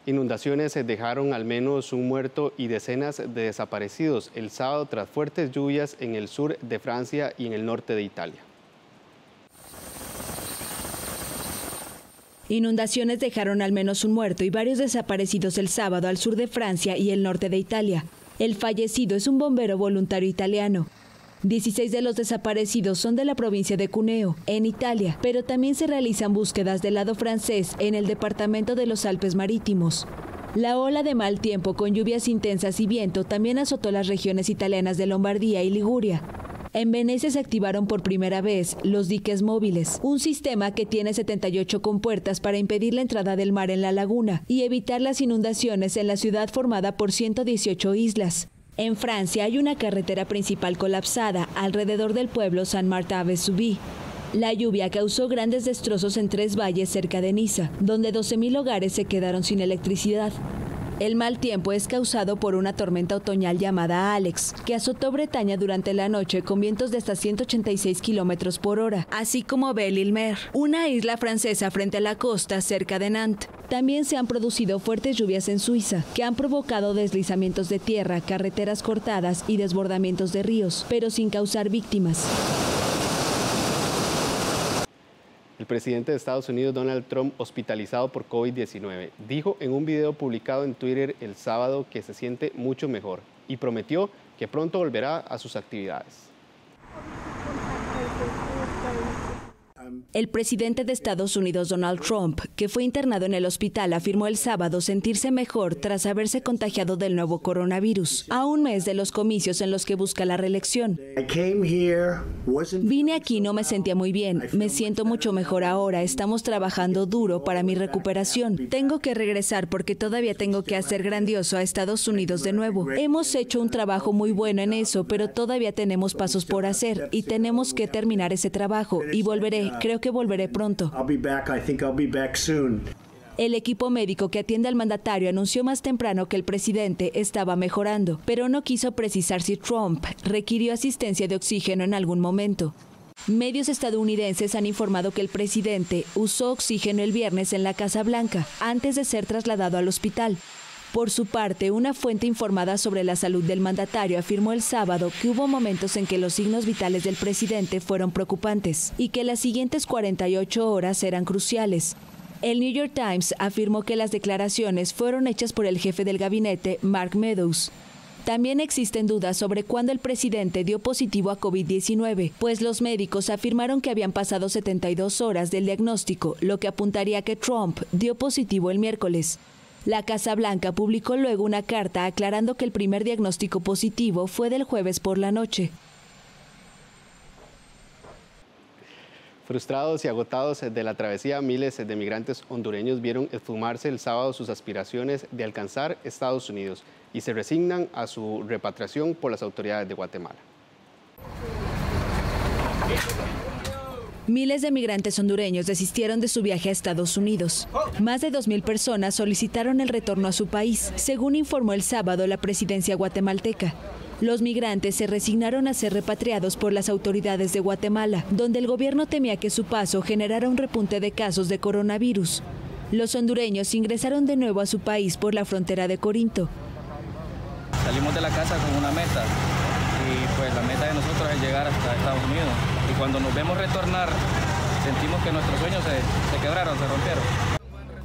Inundaciones dejaron al menos un muerto y decenas de desaparecidos el sábado tras fuertes lluvias en el sur de Francia y en el norte de Italia. Inundaciones dejaron al menos un muerto y varios desaparecidos el sábado al sur de Francia y el norte de Italia. El fallecido es un bombero voluntario italiano. 16 de los desaparecidos son de la provincia de Cuneo, en Italia, pero también se realizan búsquedas del lado francés en el departamento de los Alpes Marítimos. La ola de mal tiempo con lluvias intensas y viento también azotó las regiones italianas de Lombardía y Liguria. En Venecia se activaron por primera vez los diques móviles, un sistema que tiene 78 compuertas para impedir la entrada del mar en la laguna y evitar las inundaciones en la ciudad formada por 118 islas. En Francia hay una carretera principal colapsada alrededor del pueblo Saint-Martin-Vesubie. La lluvia causó grandes destrozos en 3 valles cerca de Niza, donde 12.000 hogares se quedaron sin electricidad. El mal tiempo es causado por una tormenta otoñal llamada Alex, que azotó Bretaña durante la noche con vientos de hasta 186 kilómetros por hora, así como Belle-Île-Mer, una isla francesa frente a la costa cerca de Nantes. También se han producido fuertes lluvias en Suiza, que han provocado deslizamientos de tierra, carreteras cortadas y desbordamientos de ríos, pero sin causar víctimas. El presidente de Estados Unidos, Donald Trump, hospitalizado por COVID-19, dijo en un video publicado en Twitter el sábado que se siente mucho mejor y prometió que pronto volverá a sus actividades. El presidente de Estados Unidos, Donald Trump, que fue internado en el hospital, afirmó el sábado sentirse mejor tras haberse contagiado del nuevo coronavirus, a un mes de los comicios en los que busca la reelección. Vine aquí, no me sentía muy bien, me siento mucho mejor ahora, estamos trabajando duro para mi recuperación. Tengo que regresar porque todavía tengo que hacer grandioso a Estados Unidos de nuevo. Hemos hecho un trabajo muy bueno en eso, pero todavía tenemos pasos por hacer y tenemos que terminar ese trabajo y volveré. Creo que volveré pronto. El equipo médico que atiende al mandatario anunció más temprano que el presidente estaba mejorando, pero no quiso precisar si Trump requirió asistencia de oxígeno en algún momento. Medios estadounidenses han informado que el presidente usó oxígeno el viernes en la Casa Blanca, antes de ser trasladado al hospital. Por su parte, una fuente informada sobre la salud del mandatario afirmó el sábado que hubo momentos en que los signos vitales del presidente fueron preocupantes y que las siguientes 48 horas eran cruciales. El New York Times afirmó que las declaraciones fueron hechas por el jefe del gabinete, Mark Meadows. También existen dudas sobre cuándo el presidente dio positivo a COVID-19, pues los médicos afirmaron que habían pasado 72 horas del diagnóstico, lo que apuntaría a que Trump dio positivo el miércoles. La Casa Blanca publicó luego una carta aclarando que el primer diagnóstico positivo fue del jueves por la noche. Frustrados y agotados de la travesía, miles de migrantes hondureños vieron esfumarse el sábado sus aspiraciones de alcanzar Estados Unidos y se resignan a su repatriación por las autoridades de Guatemala. Miles de migrantes hondureños desistieron de su viaje a Estados Unidos. Más de 2.000 personas solicitaron el retorno a su país, según informó el sábado la presidencia guatemalteca. Los migrantes se resignaron a ser repatriados por las autoridades de Guatemala, donde el gobierno temía que su paso generara un repunte de casos de coronavirus. Los hondureños ingresaron de nuevo a su país por la frontera de Corinto. Salimos de la casa con una meta y pues la meta de nosotros es llegar hasta Estados Unidos. Y cuando nos vemos retornar, sentimos que nuestros sueños se quebraron, se rompieron.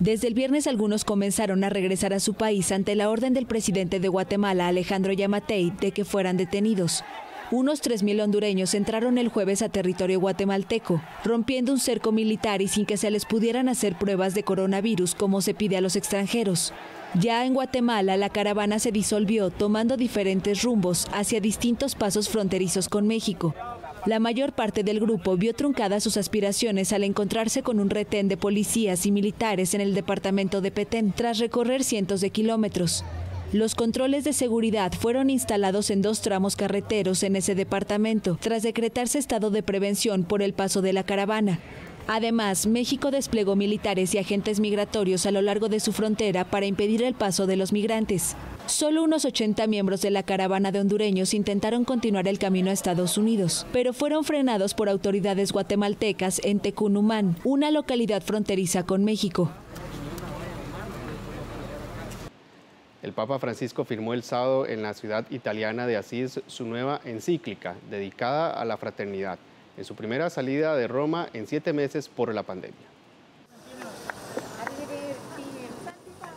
Desde el viernes algunos comenzaron a regresar a su país ante la orden del presidente de Guatemala, Alejandro Yamatei, de que fueran detenidos. Unos 3.000 hondureños entraron el jueves a territorio guatemalteco, rompiendo un cerco militar y sin que se les pudieran hacer pruebas de coronavirus como se pide a los extranjeros. Ya en Guatemala, la caravana se disolvió, tomando diferentes rumbos hacia distintos pasos fronterizos con México. La mayor parte del grupo vio truncadas sus aspiraciones al encontrarse con un retén de policías y militares en el departamento de Petén, tras recorrer cientos de kilómetros. Los controles de seguridad fueron instalados en 2 tramos carreteros en ese departamento, tras decretarse estado de prevención por el paso de la caravana. Además, México desplegó militares y agentes migratorios a lo largo de su frontera para impedir el paso de los migrantes. Solo unos 80 miembros de la caravana de hondureños intentaron continuar el camino a Estados Unidos, pero fueron frenados por autoridades guatemaltecas en Tecunumán, una localidad fronteriza con México. El Papa Francisco firmó el sábado en la ciudad italiana de Asís su nueva encíclica dedicada a la fraternidad, en su primera salida de Roma en 7 meses por la pandemia.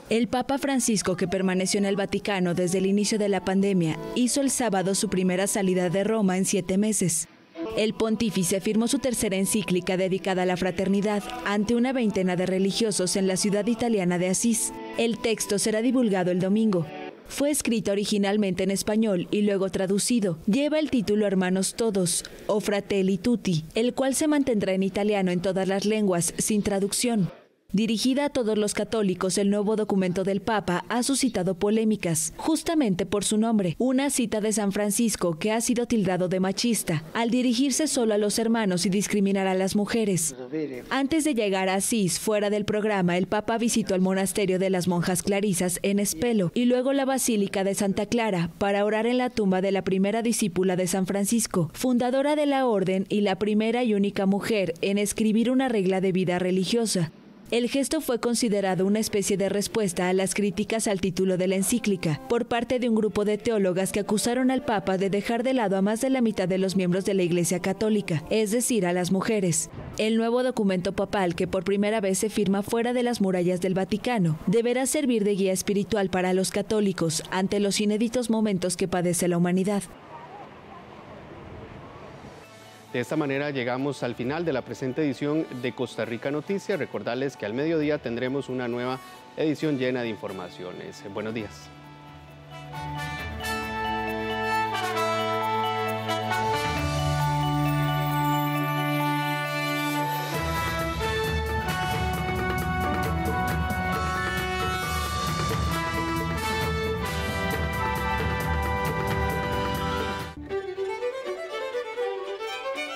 El Papa Francisco, que permaneció en el Vaticano desde el inicio de la pandemia, hizo el sábado su primera salida de Roma en 7 meses. El pontífice firmó su tercera encíclica dedicada a la fraternidad ante una veintena de religiosos en la ciudad italiana de Asís. El texto será divulgado el domingo. Fue escrito originalmente en español y luego traducido. Lleva el título Hermanos Todos, o Fratelli Tutti, el cual se mantendrá en italiano en todas las lenguas, sin traducción. Dirigida a todos los católicos, el nuevo documento del Papa ha suscitado polémicas, justamente por su nombre, una cita de San Francisco que ha sido tildado de machista, al dirigirse solo a los hermanos y discriminar a las mujeres. Antes de llegar a Asís, fuera del programa, el Papa visitó el monasterio de las monjas clarisas en Espelo y luego la Basílica de Santa Clara para orar en la tumba de la primera discípula de San Francisco, fundadora de la orden y la primera y única mujer en escribir una regla de vida religiosa. El gesto fue considerado una especie de respuesta a las críticas al título de la encíclica por parte de un grupo de teólogas que acusaron al Papa de dejar de lado a más de la mitad de los miembros de la Iglesia Católica, es decir, a las mujeres. El nuevo documento papal, que por primera vez se firma fuera de las murallas del Vaticano, deberá servir de guía espiritual para los católicos ante los inéditos momentos que padece la humanidad. De esta manera llegamos al final de la presente edición de Costa Rica Noticias. Recordarles que al mediodía tendremos una nueva edición llena de informaciones. Buenos días.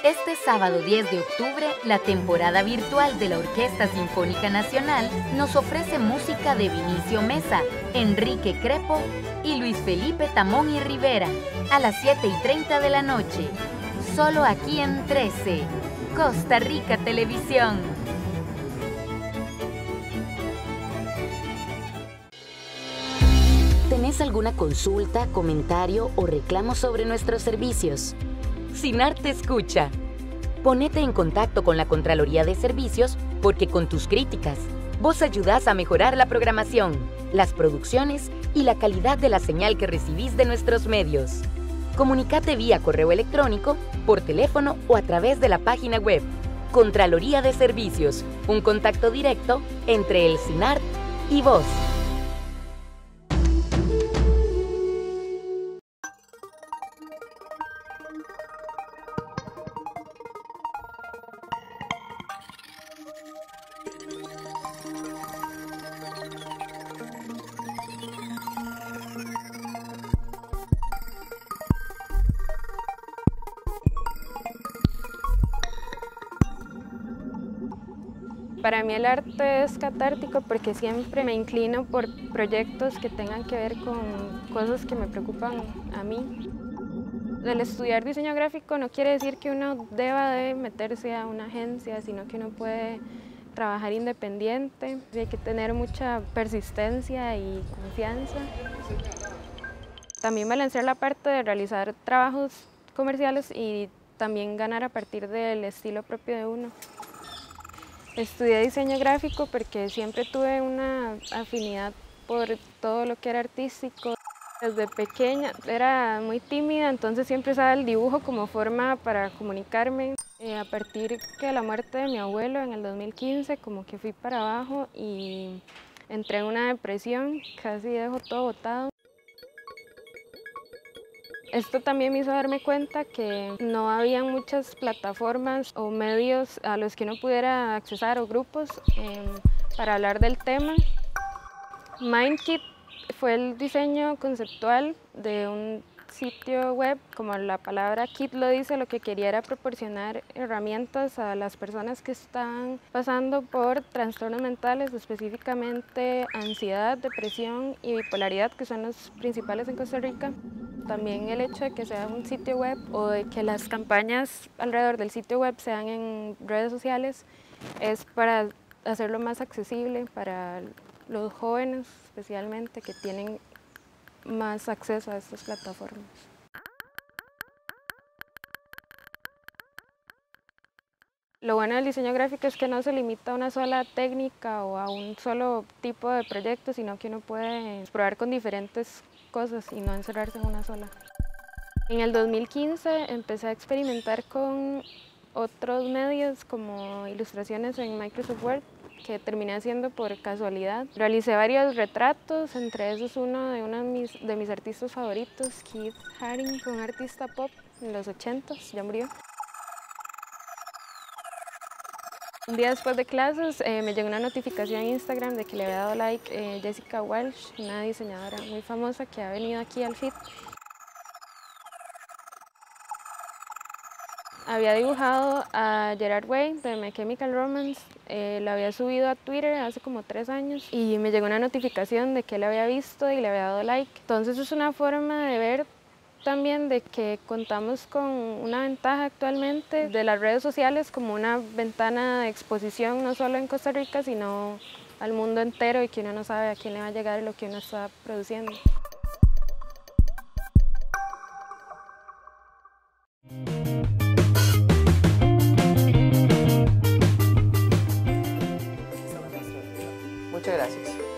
Este sábado 10 de octubre, la temporada virtual de la Orquesta Sinfónica Nacional nos ofrece música de Vinicio Mesa, Enrique Crepo y Luis Felipe Tamón y Rivera, a las 7:30 de la noche. Solo aquí en 13, Costa Rica Televisión. ¿Tenés alguna consulta, comentario o reclamo sobre nuestros servicios? SINAR te escucha. Ponete en contacto con la Contraloría de Servicios porque con tus críticas, vos ayudás a mejorar la programación, las producciones y la calidad de la señal que recibís de nuestros medios. Comunicate vía correo electrónico, por teléfono o a través de la página web. Contraloría de Servicios, un contacto directo entre el SINAR y vos. Para mí el arte es catártico porque siempre me inclino por proyectos que tengan que ver con cosas que me preocupan a mí. El estudiar diseño gráfico no quiere decir que uno deba de meterse a una agencia, sino que uno puede trabajar independiente. Hay que tener mucha persistencia y confianza. También balancear la parte de realizar trabajos comerciales y también ganar a partir del estilo propio de uno. Estudié diseño gráfico porque siempre tuve una afinidad por todo lo que era artístico. Desde pequeña era muy tímida, entonces siempre usaba el dibujo como forma para comunicarme. A partir de la muerte de mi abuelo en el 2015, como que fui para abajo y entré en una depresión, casi dejo todo botado. Esto también me hizo darme cuenta que no había muchas plataformas o medios a los que uno pudiera accesar o grupos para hablar del tema. MindKit fue el diseño conceptual de un sitio web, como la palabra kit lo dice, lo que quería era proporcionar herramientas a las personas que están pasando por trastornos mentales, específicamente ansiedad, depresión y bipolaridad, que son los principales en Costa Rica. También el hecho de que sea un sitio web o de que las campañas alrededor del sitio web sean en redes sociales es para hacerlo más accesible para los jóvenes, especialmente, que tienen más acceso a estas plataformas. Lo bueno del diseño gráfico es que no se limita a una sola técnica o a un solo tipo de proyecto, sino que uno puede probar con diferentes cosas y no encerrarse en una sola. En el 2015 empecé a experimentar con otros medios como ilustraciones en Microsoft Word, que terminé haciendo por casualidad. Realicé varios retratos, entre esos uno de mis artistas favoritos, Keith Haring, un artista pop en los 80s, ya murió. Un día después de clases me llegó una notificación en Instagram de que le había dado like Jessica Welch, una diseñadora muy famosa que ha venido aquí al FIT. Había dibujado a Gerard Way de My Chemical Romance, lo había subido a Twitter hace como 3 años y me llegó una notificación de que él había visto y le había dado like. Entonces es una forma de ver también de que contamos con una ventaja actualmente de las redes sociales como una ventana de exposición no solo en Costa Rica, sino al mundo entero, y que uno no sabe a quién le va a llegar lo que uno está produciendo. Muchas gracias.